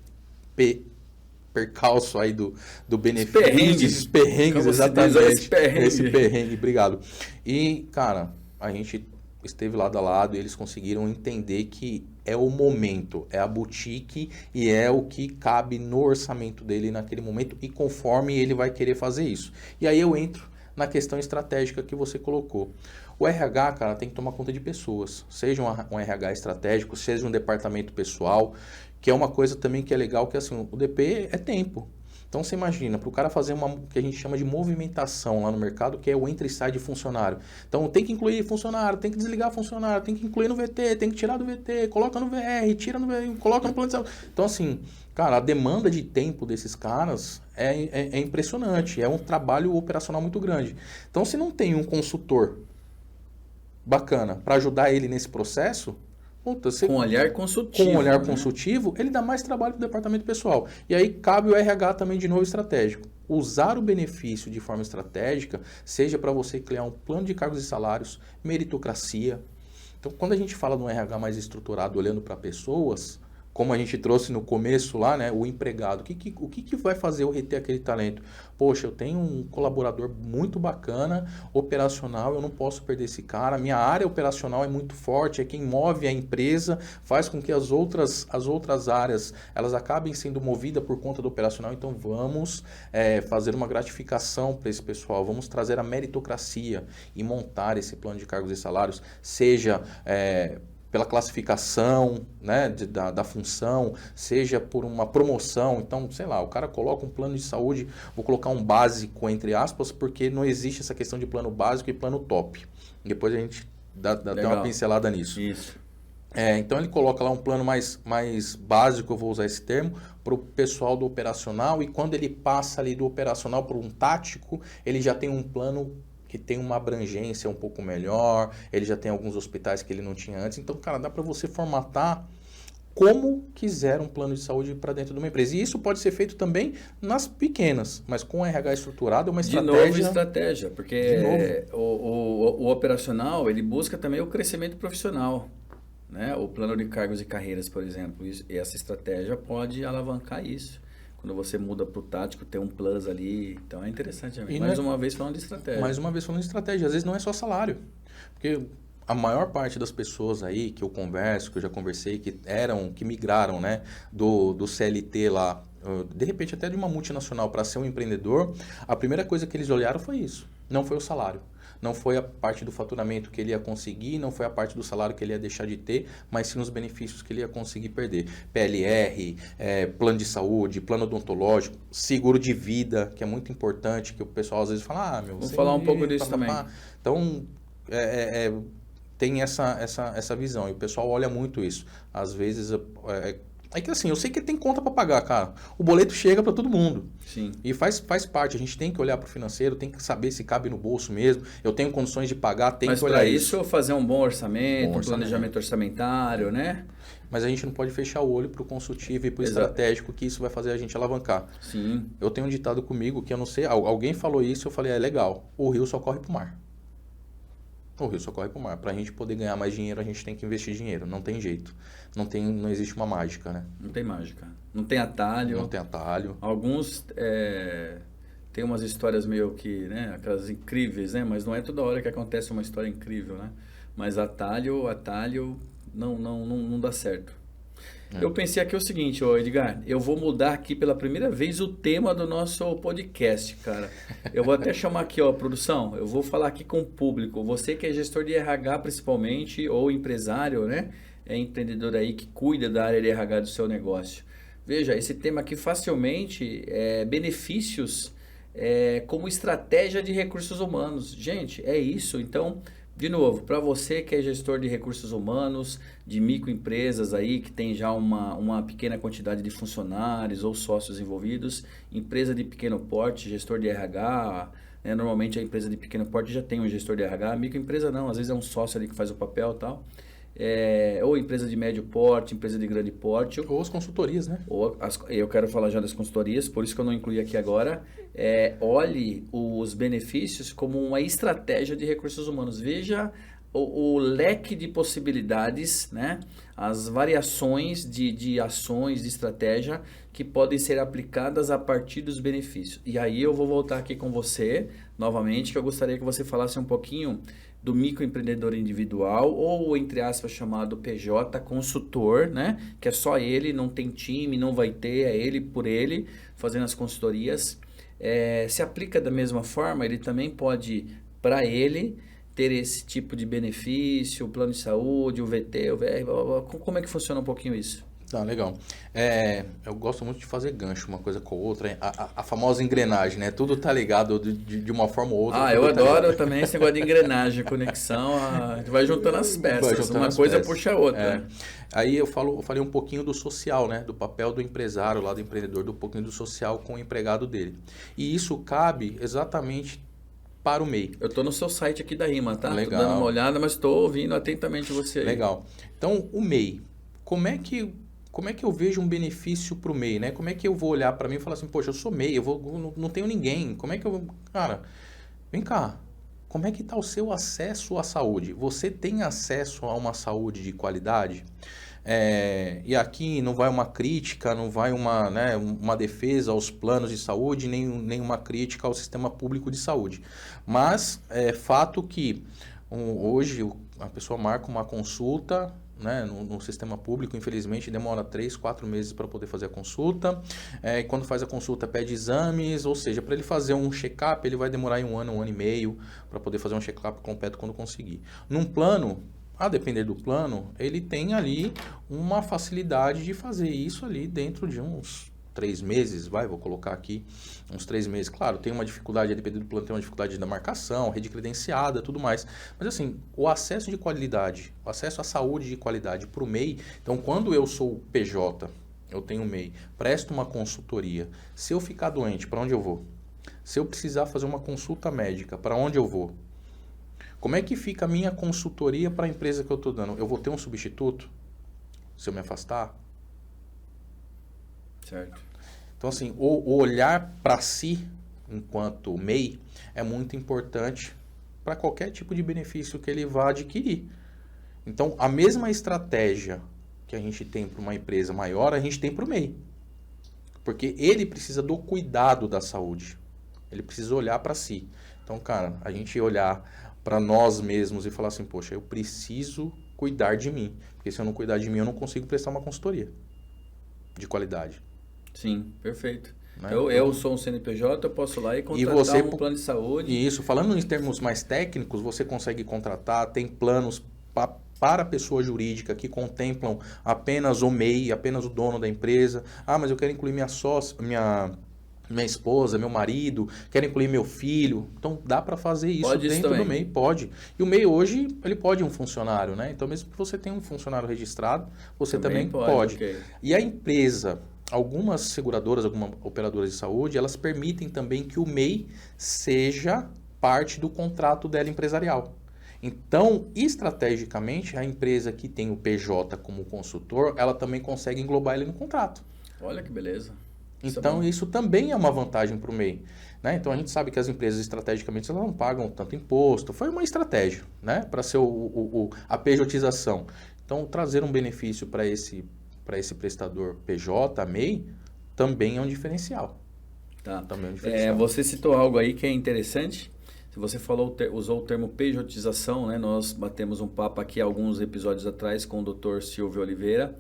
percalço aí do benefício. Esses perrengues, exatamente. Esse perrengue, obrigado. E, cara, a gente esteve lado a lado e eles conseguiram entender que é o momento, é a boutique e é o que cabe no orçamento dele naquele momento e conforme ele vai querer fazer isso. E aí eu entro na questão estratégica que você colocou. O RH, cara, tem que tomar conta de pessoas, seja um RH estratégico, seja um departamento pessoal, que é uma coisa também que é legal, que assim, o DP é tempo. Então você imagina, para o cara fazer uma que a gente chama de movimentação lá no mercado, que é o entra e sai de funcionário. Então tem que incluir funcionário, tem que desligar funcionário, tem que incluir no VT, tem que tirar do VT, coloca no VR, tira no VR, coloca no plano de saúde. Então assim, cara, a demanda de tempo desses caras é impressionante, é um trabalho operacional muito grande. Então se não tem um consultor bacana para ajudar ele nesse processo, puta, com olhar consultivo. Com olhar consultivo, ele dá mais trabalho para o departamento pessoal. E aí cabe o RH também de novo estratégico. Usar o benefício de forma estratégica, seja para você criar um plano de cargos e salários, meritocracia. Então, quando a gente fala de um RH mais estruturado, olhando para pessoas, como a gente trouxe no começo lá, né, o empregado, o que vai fazer eu reter aquele talento? Poxa, eu tenho um colaborador muito bacana, operacional, eu não posso perder esse cara, minha área operacional é muito forte, é quem move a empresa, faz com que as outras áreas, elas acabem sendo movidas por conta do operacional, então vamos fazer uma gratificação para esse pessoal, vamos trazer a meritocracia e montar esse plano de cargos e salários, seja pela classificação, né, da função, seja por uma promoção. Então, sei lá, o cara coloca um plano de saúde, vou colocar um básico, entre aspas, porque não existe essa questão de plano básico e plano top. Depois a gente dá uma pincelada nisso. Isso. Então, ele coloca lá um plano mais básico, eu vou usar esse termo, para o pessoal do operacional, e quando ele passa ali do operacional para um tático, ele já tem um plano que tem uma abrangência um pouco melhor, ele já tem alguns hospitais que ele não tinha antes. Então, cara, dá para você formatar como quiser um plano de saúde para dentro de uma empresa. E isso pode ser feito também nas pequenas, mas com o RH estruturado é uma estratégia... De novo, estratégia, porque o operacional, ele busca também o crescimento profissional, né? O plano de cargos e carreiras, por exemplo, e essa estratégia pode alavancar isso. Quando você muda para o tático, tem um plus ali. Então é interessante. Uma vez falando de estratégia. Mais uma vez falando de estratégia. Às vezes não é só salário. Porque a maior parte das pessoas aí que eu converso, que eu já conversei, que migraram, né, do CLT lá, de repente até de uma multinacional para ser um empreendedor, a primeira coisa que eles olharam foi isso. Não foi o salário. Não foi a parte do faturamento que ele ia conseguir, não foi a parte do salário que ele ia deixar de ter, mas sim os benefícios que ele ia conseguir perder. PLR, plano de saúde, plano odontológico, seguro de vida, que é muito importante, que o pessoal às vezes fala, Vamos falar um pouco disso também. Então, tem essa visão, e o pessoal olha muito isso. Às vezes... É que assim, eu sei que tem conta para pagar, cara. O boleto chega para todo mundo. Sim. E faz parte. A gente tem que olhar para o financeiro, tem que saber se cabe no bolso mesmo. Eu tenho condições de pagar, tem que olhar isso. Mas para isso, fazer um bom orçamento, um planejamento orçamentário, né? Mas a gente não pode fechar o olho para o consultivo e para o estratégico, que isso vai fazer a gente alavancar. Sim. Eu tenho um ditado comigo que eu não sei, alguém falou isso, eu falei, legal, o rio só corre para o mar. O rio só corre para o mar. Para a gente poder ganhar mais dinheiro, a gente tem que investir dinheiro. Não tem jeito. Não existe uma mágica, né? Não tem mágica. Não tem atalho. Não tem atalho. Alguns tem umas histórias meio que, né? Aquelas incríveis, né? Mas não é toda hora que acontece uma história incrível, né? Mas atalho não dá certo. Eu pensei aqui o seguinte, Edgar, eu vou mudar aqui pela primeira vez o tema do nosso podcast, cara. Eu vou até chamar aqui, produção, eu vou falar aqui com o público. Você que é gestor de RH principalmente, ou empresário, né? É empreendedor aí que cuida da área de RH do seu negócio. Veja, esse tema aqui facilmente é benefícios como estratégia de recursos humanos. Gente, é isso. Então, de novo, para você que é gestor de recursos humanos, de microempresas aí, que tem já uma pequena quantidade de funcionários ou sócios envolvidos, empresa de pequeno porte, gestor de RH, né? Normalmente a empresa de pequeno porte já tem um gestor de RH, microempresa não, às vezes é um sócio ali que faz o papel e tal. Ou empresa de médio porte, empresa de grande porte. Ou as consultorias, né? Eu quero falar já das consultorias, por isso que eu não incluí aqui agora. Olhe os benefícios como uma estratégia de recursos humanos. Veja o leque de possibilidades, né? As variações de ações, de estratégia que podem ser aplicadas a partir dos benefícios. E aí eu vou voltar aqui com você novamente, que eu gostaria que você falasse um pouquinho do microempreendedor individual, ou, entre aspas, chamado PJ consultor, né? Que é só ele, não tem time, não vai ter, é ele por ele, fazendo as consultorias. Se aplica da mesma forma, ele também pode, para ele, ter esse tipo de benefício, o plano de saúde, o VT, o VR, blá, blá, blá. Como é que funciona um pouquinho isso? Tá, legal. Eu gosto muito de fazer gancho, uma coisa com a outra. A famosa engrenagem, né? Tudo tá ligado de uma forma ou outra. Eu adoro também esse negócio de engrenagem, conexão. A gente vai juntando as peças, uma coisa puxa a outra. Aí eu falei um pouquinho do social, né? Do papel do empresário lá, do empreendedor, do pouquinho do social com o empregado dele. E isso cabe exatamente para o MEI. Eu estou no seu site aqui da Rima, tá? Legal. Tô dando uma olhada, mas estou ouvindo atentamente você aí. Legal. Então, o MEI, como é que eu vejo um benefício para o MEI, né? Como é que eu vou olhar para mim e falar assim, poxa, eu sou MEI, não tenho ninguém. Como é que eu... Cara, vem cá. Como é que está o seu acesso à saúde? Você tem acesso a uma saúde de qualidade? E aqui não vai uma crítica, não vai uma defesa aos planos de saúde, nem uma crítica ao sistema público de saúde. Mas é fato que hoje a pessoa marca uma consulta, né, no sistema público, infelizmente, demora 3, 4 meses para poder fazer a consulta. E quando faz a consulta, pede exames, ou seja, para ele fazer um check-up, ele vai demorar um ano e meio para poder fazer um check-up completo quando conseguir. Num plano, a depender do plano, ele tem ali uma facilidade de fazer isso ali dentro de uns 3 meses, vou colocar aqui uns 3 meses. Claro, tem uma dificuldade, a depender do plano, tem uma dificuldade da marcação, rede credenciada, tudo mais. Mas assim, o acesso de qualidade, o acesso à saúde de qualidade para o MEI, então quando eu sou PJ, eu tenho MEI, presto uma consultoria, se eu ficar doente, para onde eu vou? Se eu precisar fazer uma consulta médica, para onde eu vou? Como é que fica a minha consultoria para a empresa que eu estou dando? Eu vou ter um substituto se eu me afastar? Certo. Então, assim, o olhar para si, enquanto MEI, é muito importante para qualquer tipo de benefício que ele vá adquirir. Então, a mesma estratégia que a gente tem para uma empresa maior, a gente tem para o MEI. Porque ele precisa do cuidado da saúde. Ele precisa olhar para si. Então, cara, a gente olhar para nós mesmos e falar assim, poxa, eu preciso cuidar de mim. Porque se eu não cuidar de mim, eu não consigo prestar uma consultoria de qualidade. Sim, perfeito. Né? Eu sou um CNPJ, eu posso ir lá e contratar um plano de saúde. Isso, falando em termos mais técnicos, você consegue contratar, tem planos para a pessoa jurídica que contemplam apenas o MEI, apenas o dono da empresa. Mas eu quero incluir minha sócia, minha esposa, meu marido, quero incluir meu filho. Então, dá para fazer isso dentro do MEI? Pode. E o MEI hoje, ele pode um funcionário, né? Então, mesmo que você tenha um funcionário registrado, você também pode. Okay. E a empresa, algumas seguradoras, algumas operadoras de saúde, elas permitem também que o MEI seja parte do contrato dela empresarial. Então, estrategicamente, a empresa que tem o PJ como consultor, ela também consegue englobar ele no contrato. Olha que beleza. Então, isso também é uma vantagem para o MEI. Né? Então, a gente sabe que as empresas, estrategicamente, elas não pagam tanto imposto. Foi uma estratégia, né? Para ser a pejotização. Então, trazer um benefício para esse prestador PJ, MEI, também é um diferencial. Tá. Também é um diferencial. Você citou algo aí que é interessante. Se você usou o termo pejotização, né? Nós batemos um papo aqui alguns episódios atrás com o Dr. Silvio Oliveira.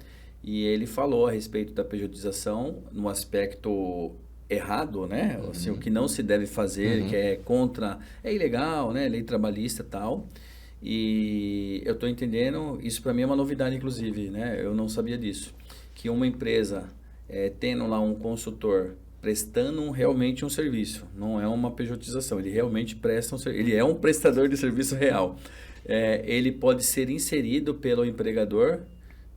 E ele falou a respeito da pejotização no aspecto errado, né? Assim, o que não se deve fazer, que é contra... É ilegal, né? Lei trabalhista e tal. E eu estou entendendo, isso para mim é uma novidade, inclusive, né? Eu não sabia disso. Que uma empresa tendo lá um consultor prestando realmente um serviço, não é uma pejotização, ele realmente presta um serviço, ele é um prestador de serviço real. Ele pode ser inserido pelo empregador,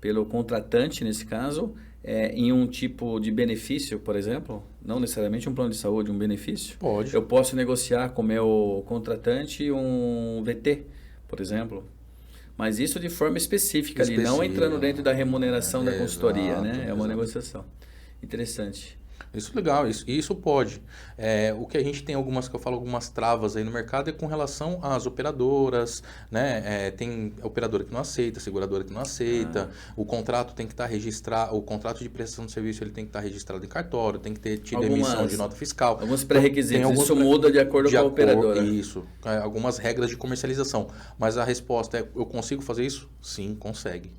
pelo contratante, nesse caso, em um tipo de benefício, por exemplo, não necessariamente um plano de saúde, um benefício. Pode. Eu posso negociar com o meu contratante um VT, por exemplo, mas isso de forma específica ali, não entrando dentro da remuneração da consultoria, né? É uma negociação. Interessante. Isso é legal, isso pode. O que a gente tem algumas, que eu falo, algumas travas aí no mercado é com relação às operadoras, né? Tem operadora que não aceita, seguradora que não aceita, o contrato tem que estar registrado, o contrato de prestação de serviço ele tem que estar registrado em cartório, tem que ter tido emissão de nota fiscal. Alguns pré-requisitos, Tem isso muda de acordo com a operadora. Isso, algumas regras de comercialização. Mas a resposta é, eu consigo fazer isso? Sim, consegue.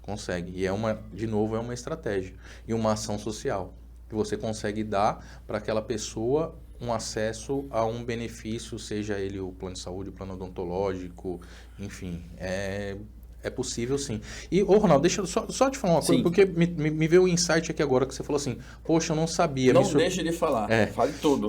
Consegue. E de novo, é uma estratégia e uma ação social que você consegue dar para aquela pessoa um acesso a um benefício, seja ele o plano de saúde, o plano odontológico, enfim, é possível sim. E, Ronaldo, deixa eu só te falar uma coisa, porque me veio o insight aqui agora que você falou assim, poxa, eu não sabia. Não deixe de falar, fale tudo.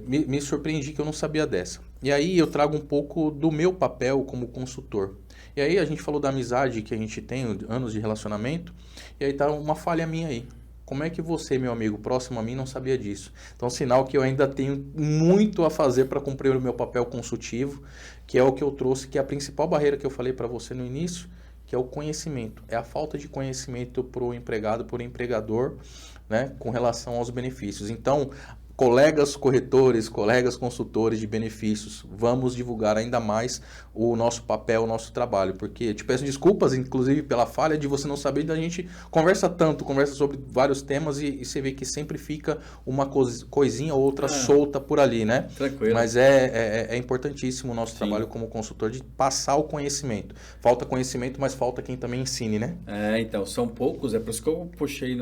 Me surpreendi que eu não sabia dessa. E aí eu trago um pouco do meu papel como consultor. E aí a gente falou da amizade que a gente tem, anos de relacionamento, e aí tá uma falha minha aí. Como é que você, meu amigo, próximo a mim, não sabia disso? Então, sinal que eu ainda tenho muito a fazer para cumprir o meu papel consultivo, que é o que eu trouxe, que é a principal barreira que eu falei para você no início, que é o conhecimento. É a falta de conhecimento para o empregado, para o empregador, né, com relação aos benefícios. Então, colegas corretores, colegas consultores de benefícios, vamos divulgar ainda mais o nosso papel, o nosso trabalho, porque te peço desculpas, inclusive, pela falha de você não saber, da gente conversa sobre vários temas e você vê que sempre fica uma coisinha ou outra solta por ali, né? Tranquilo. Mas é importantíssimo o nosso trabalho como consultor de passar o conhecimento. Falta conhecimento, mas falta quem também ensine, né? Então, são poucos, é por isso que eu puxei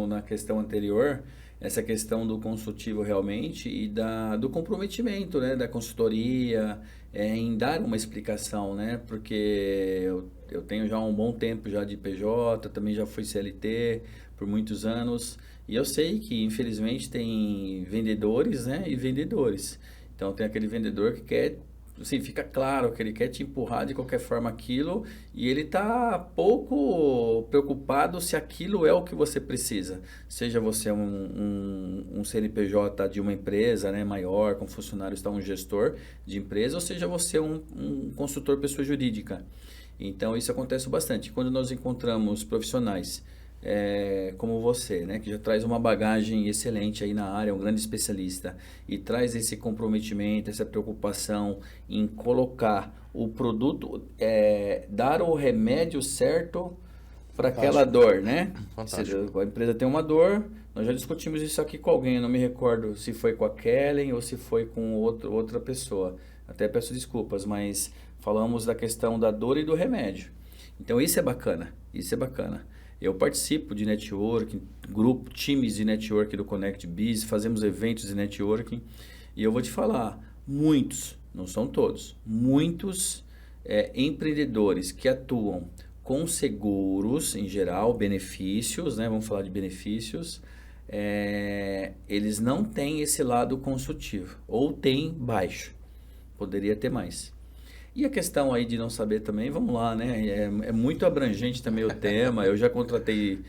na questão anterior, essa questão do consultivo realmente e do comprometimento, né, da consultoria, em dar uma explicação, né, porque eu tenho já um bom tempo já de PJ, também já fui CLT por muitos anos, e eu sei que infelizmente tem vendedores, né, e vendedores. Então tem aquele vendedor que quer, assim, fica claro que ele quer te empurrar de qualquer forma aquilo e ele está pouco preocupado se aquilo é o que você precisa. Seja você um CNPJ de uma empresa, né, maior, com funcionários, um gestor de empresa, ou seja você um consultor pessoa jurídica. Então isso acontece bastante. Quando nós encontramos profissionais como você, né, que já traz uma bagagem excelente aí na área, um grande especialista, e traz esse comprometimento, essa preocupação em colocar o produto, dar o remédio certo para aquela dor, né? Fantástico. A empresa tem uma dor, nós já discutimos isso aqui com alguém, eu não me recordo se foi com a Kellen ou se foi com outra pessoa. Até peço desculpas, mas falamos da questão da dor e do remédio. Então isso é bacana, isso é bacana. Eu participo de networking, times de networking do Connect Biz, fazemos eventos de networking e eu vou te falar, muitos, não são todos, muitos empreendedores que atuam com seguros em geral, benefícios, né? Vamos falar de benefícios, eles não têm esse lado consultivo ou tem baixo, poderia ter mais. E a questão aí de não saber também, vamos lá, né? É muito abrangente também o tema. Eu já contratei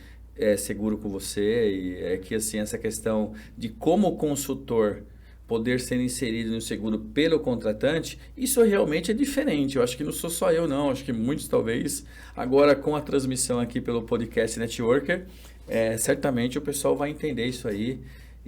seguro com você e é que assim, essa questão de como consultor poder ser inserido no seguro pelo contratante, isso realmente é diferente. Eu acho que não sou só eu, não. Acho que muitos talvez. Agora, com a transmissão aqui pelo podcast Networker, certamente o pessoal vai entender isso aí.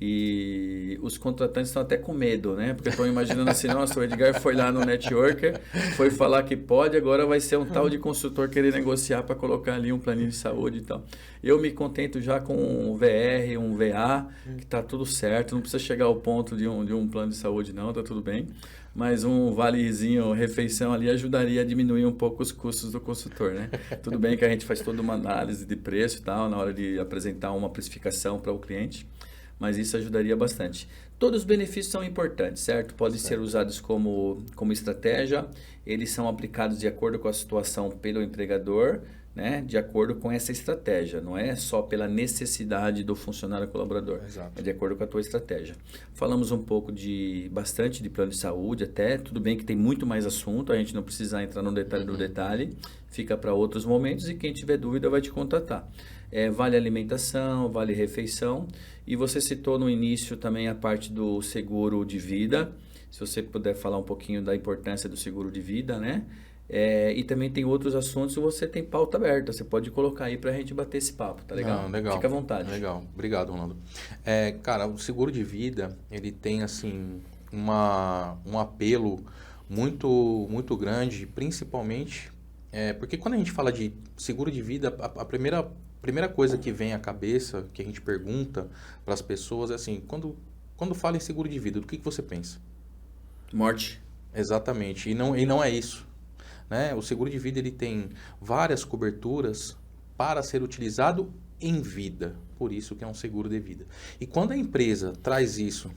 E os contratantes estão até com medo, né? Porque estão imaginando assim, nossa, o Edgar foi lá no Networker, foi falar que pode, agora vai ser um tal de consultor querer negociar para colocar ali um planinho de saúde e tal. Eu me contento já com um VR, um VA, que está tudo certo, não precisa chegar ao ponto de um plano de saúde não, tá tudo bem. Mas um valezinho, refeição ali ajudaria a diminuir um pouco os custos do consultor, né? Tudo bem que a gente faz toda uma análise de preço e tal, na hora de apresentar uma precificação para o cliente, mas isso ajudaria bastante. Todos os benefícios são importantes, certo? Podem ser usados como estratégia, eles são aplicados de acordo com a situação pelo empregador, né? De acordo com essa estratégia, não é só pela necessidade do funcionário colaborador, Exato. É de acordo com a tua estratégia. Falamos um pouco bastante de plano de saúde até, tudo bem que tem muito mais assunto, a gente não precisa entrar no detalhe do detalhe, fica para outros momentos e quem tiver dúvida vai te contatar. Vale alimentação, vale refeição, e você citou no início também a parte do seguro de vida, se você puder falar um pouquinho da importância do seguro de vida, né? E também tem outros assuntos e você tem pauta aberta. Você pode colocar aí pra gente bater esse papo, tá legal? Não, legal. Fica à vontade. Legal. Obrigado, Ronaldo. Cara, o seguro de vida, ele tem, assim, um apelo muito grande, principalmente porque quando a gente fala de seguro de vida, a primeira coisa que vem à cabeça, que a gente pergunta para as pessoas é assim, quando fala em seguro de vida, do que você pensa? Morte. Exatamente, e não é isso, né? O seguro de vida ele tem várias coberturas para ser utilizado em vida, por isso que é um seguro de vida. E quando a empresa traz isso...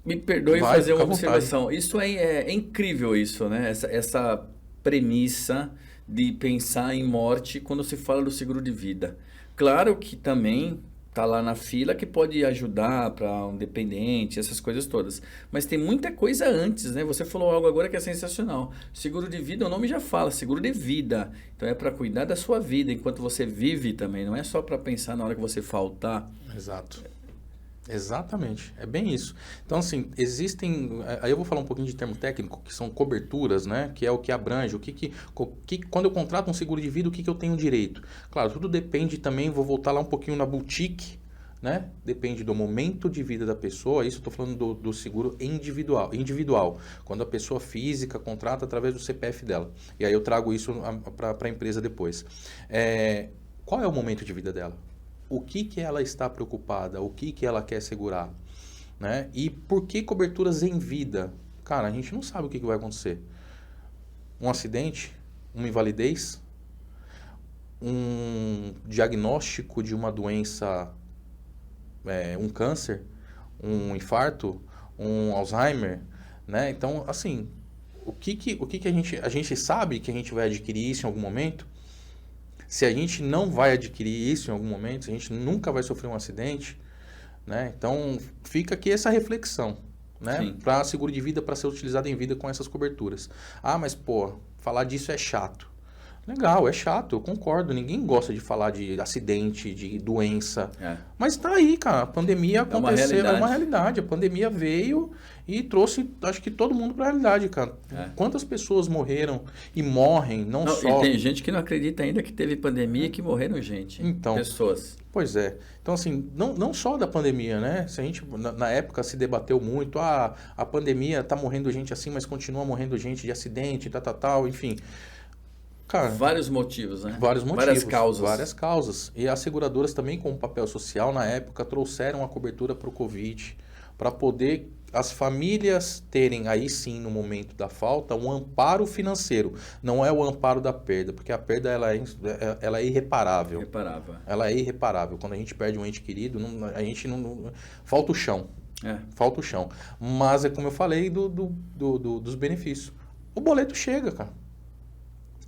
Me perdoe fazer uma observação. Isso é incrível isso, né? Essa premissa de pensar em morte quando se fala do seguro de vida. Claro que também tá lá na fila que pode ajudar para um dependente, essas coisas todas. Mas tem muita coisa antes, né? Você falou algo agora que é sensacional. Seguro de vida, o nome já fala, seguro de vida. Então é para cuidar da sua vida enquanto você vive também, não é só para pensar na hora que você faltar. Exato. Exatamente, é bem isso. Então, assim, existem... Aí eu vou falar um pouquinho de termo técnico, que são coberturas, né? Que é o que abrange, quando eu contrato um seguro de vida, o que eu tenho direito? Claro, tudo depende também, vou voltar lá um pouquinho na boutique, né? Depende do momento de vida da pessoa, isso eu estou falando do seguro individual, quando a pessoa física contrata através do CPF dela. E aí eu trago isso para a empresa depois. Qual é o momento de vida dela? O que ela está preocupada, o que ela quer segurar, né? E por que coberturas em vida? Cara, a gente não sabe o que vai acontecer. Um acidente, uma invalidez, um diagnóstico de uma doença, um câncer, um infarto, um Alzheimer, né? Então, assim, o que a gente sabe que a gente vai adquirir isso em algum momento? Se a gente não vai adquirir isso em algum momento, se a gente nunca vai sofrer um acidente, né? Então, fica aqui essa reflexão, né? Para seguro de vida, para ser utilizado em vida com essas coberturas. Ah, mas, pô, falar disso é chato. Legal, é chato, eu concordo. Ninguém gosta de falar de acidente, de doença. Mas tá aí, cara. A pandemia aconteceu, é uma realidade. A pandemia veio e trouxe, acho que todo mundo pra realidade, cara. Quantas pessoas morreram e morrem, não só... E tem gente que não acredita ainda que teve pandemia e que morreram gente. Então, pessoas. Pois é. Então, assim, não só da pandemia, né? Se a gente, na época, se debateu muito, a pandemia tá morrendo gente assim, mas continua morrendo gente de acidente, tal, enfim... Cara, vários motivos, né? Várias causas. Várias causas. E as seguradoras também, com o papel social, na época, trouxeram a cobertura para o Covid, para poder as famílias terem, aí sim, no momento da falta, um amparo financeiro. Não é o amparo da perda, porque a perda ela é irreparável. Ela é irreparável. Quando a gente perde um ente querido, a gente não... Falta o chão. Falta o chão. Mas é como eu falei dos benefícios. O boleto chega, cara.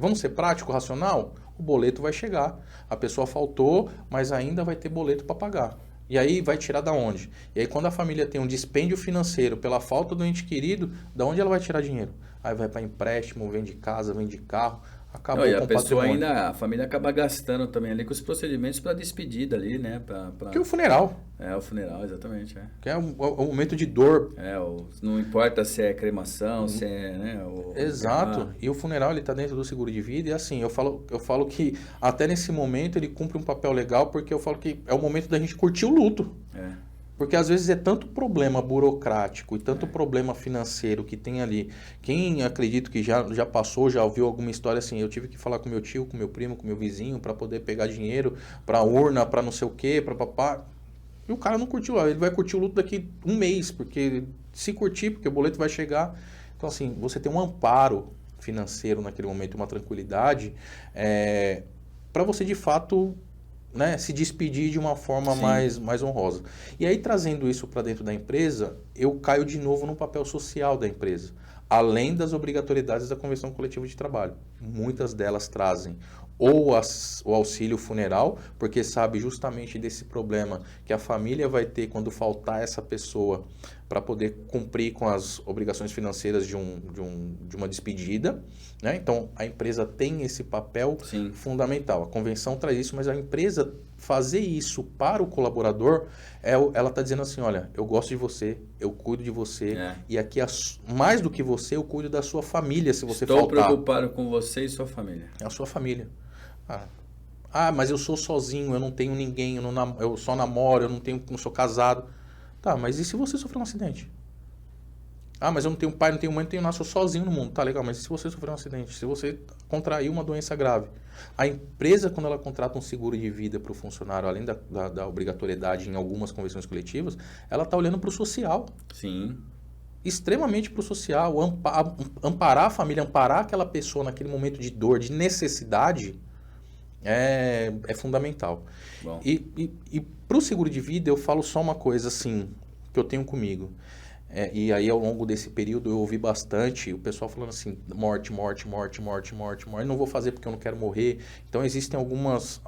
Vamos ser prático, racional? O boleto vai chegar. A pessoa faltou, mas ainda vai ter boleto para pagar. E aí vai tirar da onde? E aí quando a família tem um dispêndio financeiro pela falta do ente querido, da onde ela vai tirar dinheiro? Aí vai para empréstimo, vende casa, vende carro, acabou com o patrimônio. A família acaba gastando também ali com os procedimentos para despedida ali, né? Que é o funeral. O funeral, exatamente. Que é um momento de dor. Não importa se é cremação, se é, né? Exato. E o funeral, ele tá dentro do seguro de vida e assim, eu falo que até nesse momento ele cumpre um papel legal porque eu falo que é o momento da gente curtir o luto. Porque às vezes é tanto problema burocrático e tanto problema financeiro que tem ali. Quem acredito que já passou, já ouviu alguma história assim, eu tive que falar com meu tio, com meu primo, com meu vizinho para poder pegar dinheiro para urna, para não sei o quê, para papá. E o cara não curtiu, ele vai curtir o luto daqui um mês, porque se curtir, porque o boleto vai chegar. Então assim, você tem um amparo financeiro naquele momento, uma tranquilidade, para você de fato... Né, se despedir de uma forma mais honrosa. E aí, trazendo isso para dentro da empresa, eu caio de novo no papel social da empresa. Além das obrigatoriedades da Convenção Coletiva de Trabalho. Muitas delas trazem ou o auxílio funeral, porque sabe justamente desse problema que a família vai ter quando faltar essa pessoa para poder cumprir com as obrigações financeiras de uma despedida, né? Então, a empresa tem esse papel Sim. fundamental. A convenção traz isso, mas a empresa fazer isso para o colaborador, ela está dizendo assim, olha, eu gosto de você, eu cuido de você, e aqui, mais do que você, eu cuido da sua família, se você faltar. Estou preocupado com você e sua família. É a sua família. Mas eu sou sozinho, eu não tenho ninguém, eu só namoro, eu não sou casado. Tá, mas e se você sofrer um acidente? Mas eu não tenho pai, não tenho mãe, não tenho nada, sou sozinho no mundo. Tá, legal, mas e se você sofrer um acidente? Se você contrair uma doença grave? A empresa, quando ela contrata um seguro de vida para o funcionário, além da obrigatoriedade em algumas convenções coletivas, ela está olhando para o social. Sim. Extremamente para o social. Amparar a família, amparar aquela pessoa naquele momento de dor, de necessidade, é fundamental. Bom. E para o seguro de vida, eu falo só uma coisa assim, que eu tenho comigo. E aí, ao longo desse período, eu ouvi bastante o pessoal falando assim, morte, não vou fazer porque eu não quero morrer. Então, existem algumas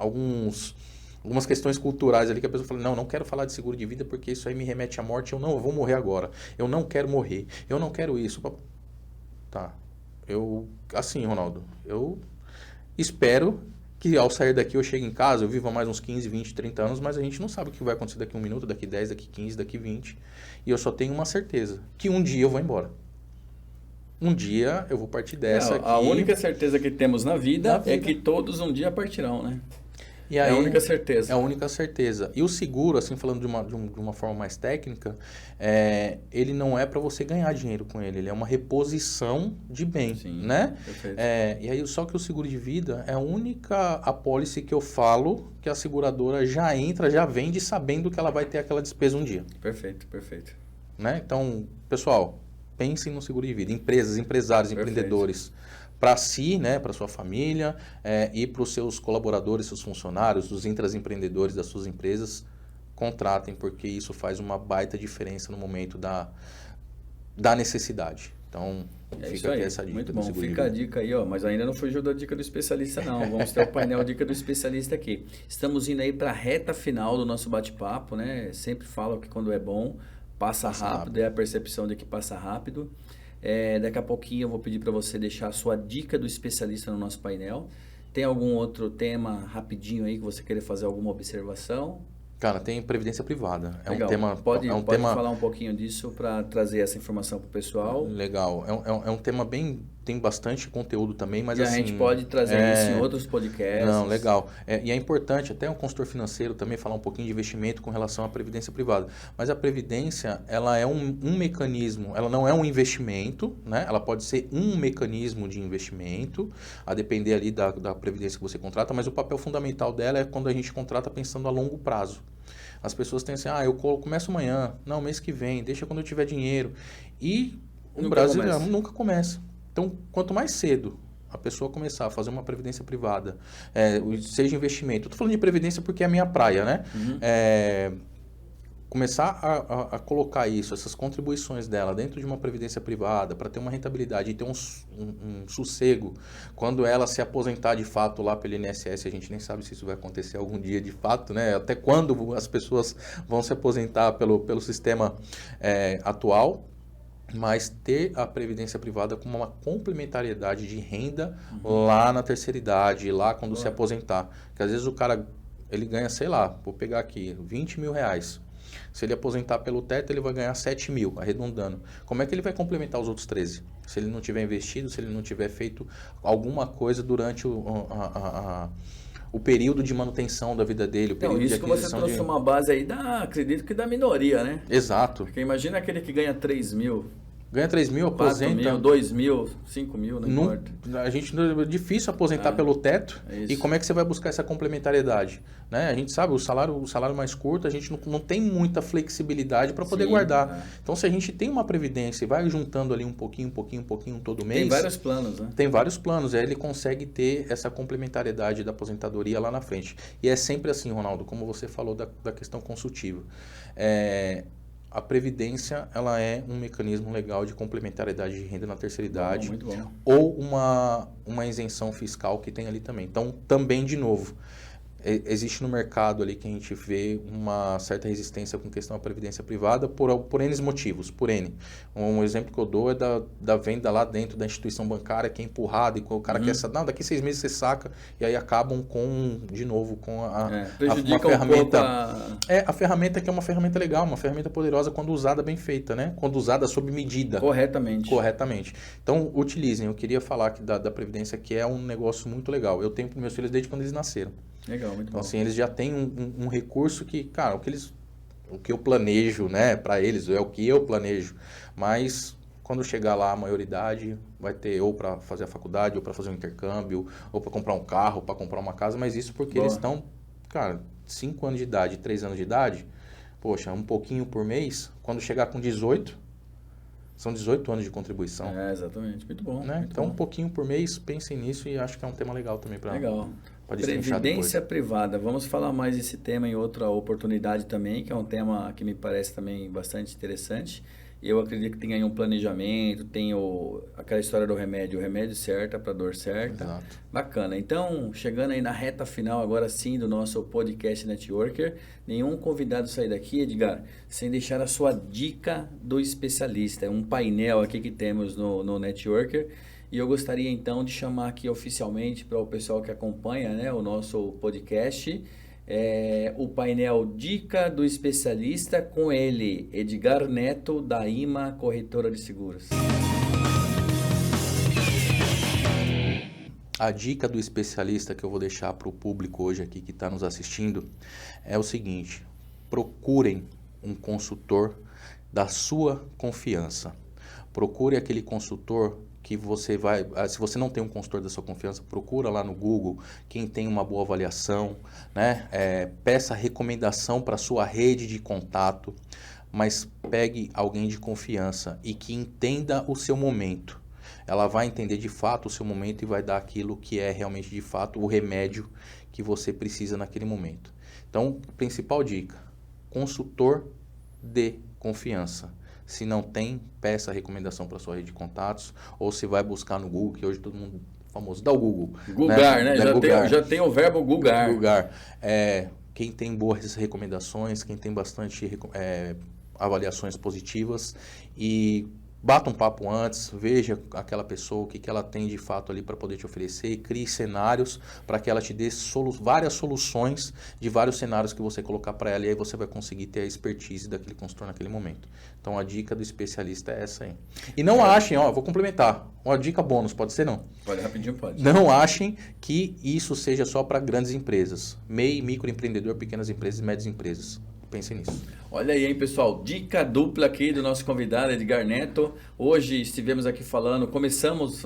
questões culturais ali que a pessoa fala, não quero falar de seguro de vida porque isso aí me remete à morte, eu vou morrer agora, eu não quero morrer, eu não quero isso. Tá, assim, Ronaldo, eu espero que ao sair daqui eu chegue em casa, eu viva mais uns 15, 20, 30 anos, mas a gente não sabe o que vai acontecer daqui 1 minuto, daqui 10, daqui 15, daqui 20. E eu só tenho uma certeza, que um dia eu vou embora. Um dia eu vou partir dessa aqui. A única certeza que temos na vida é que todos um dia partirão, né? E aí, é a única certeza. É a única certeza. E o seguro, assim, falando de uma forma mais técnica, ele não é para você ganhar dinheiro com ele. Ele é uma reposição de bem, Sim, né? Perfeito. E aí, só que o seguro de vida é a única apólice que eu falo que a seguradora já vende sabendo que ela vai ter aquela despesa um dia. Perfeito. Né? Então, pessoal, pensem no seguro de vida. Empresas, empresários, empreendedores. Para si, né, para sua família e para os seus colaboradores, seus funcionários, os intraempreendedores das suas empresas, contratem, porque isso faz uma baita diferença no momento da necessidade. Então, fica aqui essa dica. Muito bom, fica a dica aí, mas ainda não fugiu da dica do especialista não, vamos ter o painel dica do especialista aqui. Estamos indo aí para a reta final do nosso bate-papo, né? Sempre falo que quando é bom, passa rápido, é a percepção de que passa rápido. Daqui a pouquinho eu vou pedir para você deixar a sua dica do especialista no nosso painel. Tem algum outro tema rapidinho aí que você queira fazer alguma observação? Cara, tem previdência privada. Legal. Um tema... Pode falar um pouquinho disso para trazer essa informação para o pessoal? Legal. É um tema bem... Tem bastante conteúdo também, mas e assim... a gente pode trazer isso em outros podcasts. Não, legal. E é importante, até um consultor financeiro também, falar um pouquinho de investimento com relação à previdência privada. Mas a previdência, ela é um mecanismo, ela não é um investimento, né? Ela pode ser um mecanismo de investimento, a depender ali da previdência que você contrata, mas o papel fundamental dela é quando a gente contrata pensando a longo prazo. As pessoas têm assim, eu começo amanhã, não, mês que vem, deixa quando eu tiver dinheiro. E o brasileiro nunca começa. Então, quanto mais cedo a pessoa começar a fazer uma previdência privada, seja investimento, eu estou falando de previdência porque é a minha praia, né? Começar a colocar essas contribuições dela dentro de uma previdência privada para ter uma rentabilidade e ter um sossego quando ela se aposentar de fato lá pelo INSS, a gente nem sabe se isso vai acontecer algum dia de fato, né? Até quando as pessoas vão se aposentar pelo sistema atual, mas ter a previdência privada como uma complementariedade de renda lá na terceira idade, lá quando se aposentar. Porque às vezes o cara, ele ganha, sei lá, vou pegar aqui, 20 mil reais. Se ele aposentar pelo teto, ele vai ganhar 7 mil, arredondando. Como é que ele vai complementar os outros 13? Se ele não tiver investido, se ele não tiver feito alguma coisa durante o período de manutenção da vida dele, o período isso de que você trouxe uma base aí, acredito que da minoria, né? Exato. Porque imagina aquele que ganha 3 mil. Ganha 3 mil, aposenta... 4 mil, 2 mil, 5 mil, não importa. A gente é difícil aposentar pelo teto. E como é que você vai buscar essa complementariedade? Né? A gente sabe, o salário mais curto, a gente não tem muita flexibilidade para poder guardar. Então, se a gente tem uma previdência e vai juntando ali um pouquinho todo mês... Tem vários planos, né? Tem vários planos. Aí ele consegue ter essa complementariedade da aposentadoria lá na frente. E é sempre assim, Ronaldo, como você falou da questão consultiva. a previdência ela é um mecanismo legal de complementariedade de renda na terceira idade. Muito bom. Ou uma isenção fiscal que tem ali também. Então, também, de novo, existe no mercado ali que a gente vê uma certa resistência com questão da previdência privada por N motivos, por N. Um exemplo que eu dou é da venda lá dentro da instituição bancária, que é empurrada e o cara quer saber, não, daqui 6 meses você saca, e aí acabam de novo, com uma ferramenta. A ferramenta que é uma ferramenta legal, uma ferramenta poderosa quando usada bem feita, né? Quando usada sob medida. Corretamente. Então, utilizem. Eu queria falar aqui da Previdência, que é um negócio muito legal. Eu tenho para meus filhos desde quando eles nasceram. Legal, muito então, bom. assim, eles já têm um recurso que, cara, o que eu planejo, né, para eles é o que eu planejo, mas quando chegar lá a maioridade, vai ter ou para fazer a faculdade, ou para fazer um intercâmbio, ou para comprar um carro, para comprar uma casa, mas isso porque eles estão, cara, 5 anos de idade, 3 anos de idade, poxa, um pouquinho por mês, quando chegar com 18, são 18 anos de contribuição. Exatamente, muito bom. Né? Muito então, bom. Um pouquinho por mês, pensem nisso e acho que é um tema legal também para... Legal. Previdência privada. Vamos falar mais desse tema em outra oportunidade também, que é um tema que me parece também bastante interessante. Eu acredito que tem aí um planejamento, tem aquela história do remédio, o remédio certo para a dor certa. Exato. Bacana. Então, chegando aí na reta final agora sim do nosso podcast Networker, nenhum convidado sair daqui, Edgar, sem deixar a sua dica do especialista. É um painel aqui que temos no Networker. E eu gostaria então de chamar aqui oficialmente para o pessoal que acompanha, né, o nosso podcast, o painel Dica do Especialista com ele, Edgar Neto, da IMA Corretora de Seguros. A dica do especialista que eu vou deixar para o público hoje aqui que está nos assistindo é o seguinte: procurem um consultor da sua confiança. Procure aquele consultor que você vai... Se você não tem um consultor da sua confiança, procura lá no Google quem tem uma boa avaliação, né? Peça recomendação para a sua rede de contato, mas pegue alguém de confiança e que entenda o seu momento. Ela vai entender de fato o seu momento e vai dar aquilo que é realmente de fato o remédio que você precisa naquele momento. Então, principal dica: consultor de confiança. Se não tem, peça a recomendação para sua rede de contatos, ou se vai buscar no Google, que hoje todo mundo famoso, dá o Google. Googar, né? Já tem o verbo Googar. Quem tem boas recomendações, quem tem bastante avaliações positivas, e bata um papo antes, veja aquela pessoa, o que ela tem de fato ali para poder te oferecer, e crie cenários para que ela te dê várias soluções de vários cenários que você colocar para ela, e aí você vai conseguir ter a expertise daquele consultor naquele momento. Então a dica do especialista é essa aí. E não achem, vou complementar, uma dica bônus, pode ser não? Pode, rapidinho pode. Não achem que isso seja só para grandes empresas, MEI, microempreendedor, pequenas empresas e médias empresas. Pensem nisso. Olha aí, hein, pessoal, dica dupla aqui do nosso convidado Edgar Neto. Hoje estivemos aqui começamos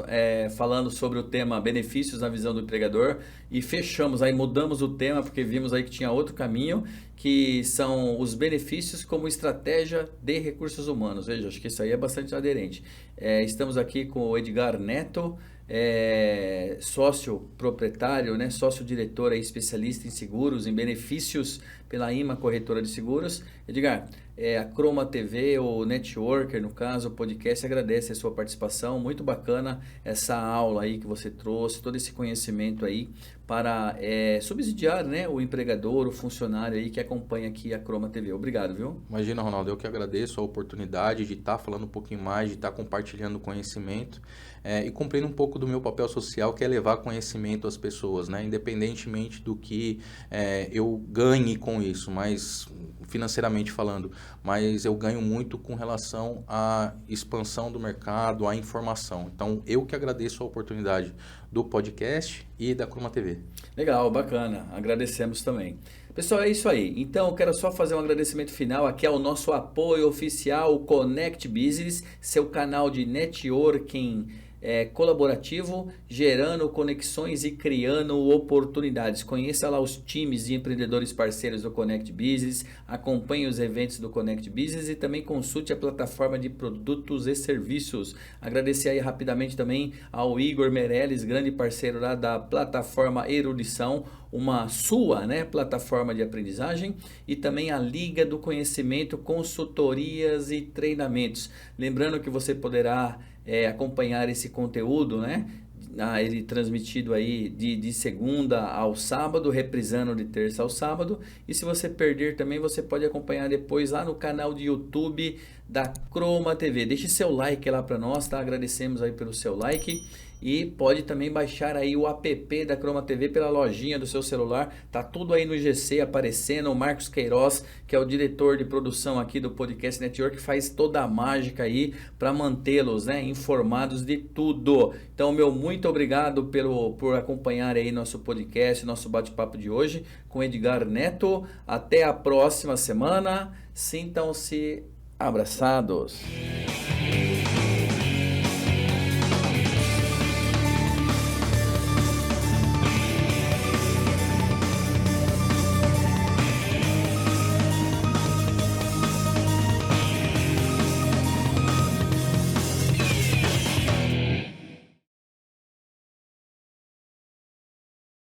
falando sobre o tema benefícios na visão do empregador e fechamos aí, mudamos o tema porque vimos aí que tinha outro caminho, que são os benefícios como estratégia de recursos humanos. Veja, acho que isso aí é bastante aderente. Estamos aqui com o Edgar Neto, sócio proprietário, né, sócio diretor, especialista em seguros, em benefícios pela IMA Corretora de Seguros. Edgar, a Croma TV, o Networker, no caso, o podcast, agradece a sua participação. Muito bacana essa aula aí que você trouxe, todo esse conhecimento aí para subsidiar, né, o empregador, o funcionário aí que acompanha aqui a Croma TV. Obrigado, viu? Imagina, Ronaldo, eu que agradeço a oportunidade de estar falando um pouquinho mais, de estar compartilhando conhecimento e cumprindo um pouco do meu papel social, que é levar conhecimento às pessoas, né? Independentemente do que eu ganhe com isso, mas financeiramente falando, mas eu ganho muito com relação à expansão do mercado, à informação. Então, eu que agradeço a oportunidade do podcast e da Croma TV. Legal, bacana. Agradecemos também. Pessoal, é isso aí. Então, eu quero só fazer um agradecimento final aqui ao nosso apoio oficial, o Connect Business, seu canal de networking colaborativo, gerando conexões e criando oportunidades. Conheça lá os times de empreendedores parceiros do Connect Business, acompanhe os eventos do Connect Business e também consulte a plataforma de produtos e serviços. Agradecer aí rapidamente também ao Igor Meirelles, grande parceiro lá da plataforma Erudição, uma sua, né, plataforma de aprendizagem, e também a Liga do Conhecimento, consultorias e treinamentos. Lembrando que você poderá acompanhar esse conteúdo, né? Ele transmitido aí de segunda ao sábado, reprisando de terça ao sábado. E se você perder também, você pode acompanhar depois lá no canal de YouTube da Croma TV. Deixe seu like lá para nós, tá? Agradecemos aí pelo seu like. E pode também baixar aí o app da Croma TV pela lojinha do seu celular. Tá tudo aí no GC aparecendo. O Marcos Queiroz, que é o diretor de produção aqui do Podcast Network, faz toda a mágica aí para mantê-los, né, informados de tudo. Então, meu muito obrigado por acompanhar aí nosso podcast, nosso bate-papo de hoje com Edgar Neto. Até a próxima semana. Sintam-se abraçados.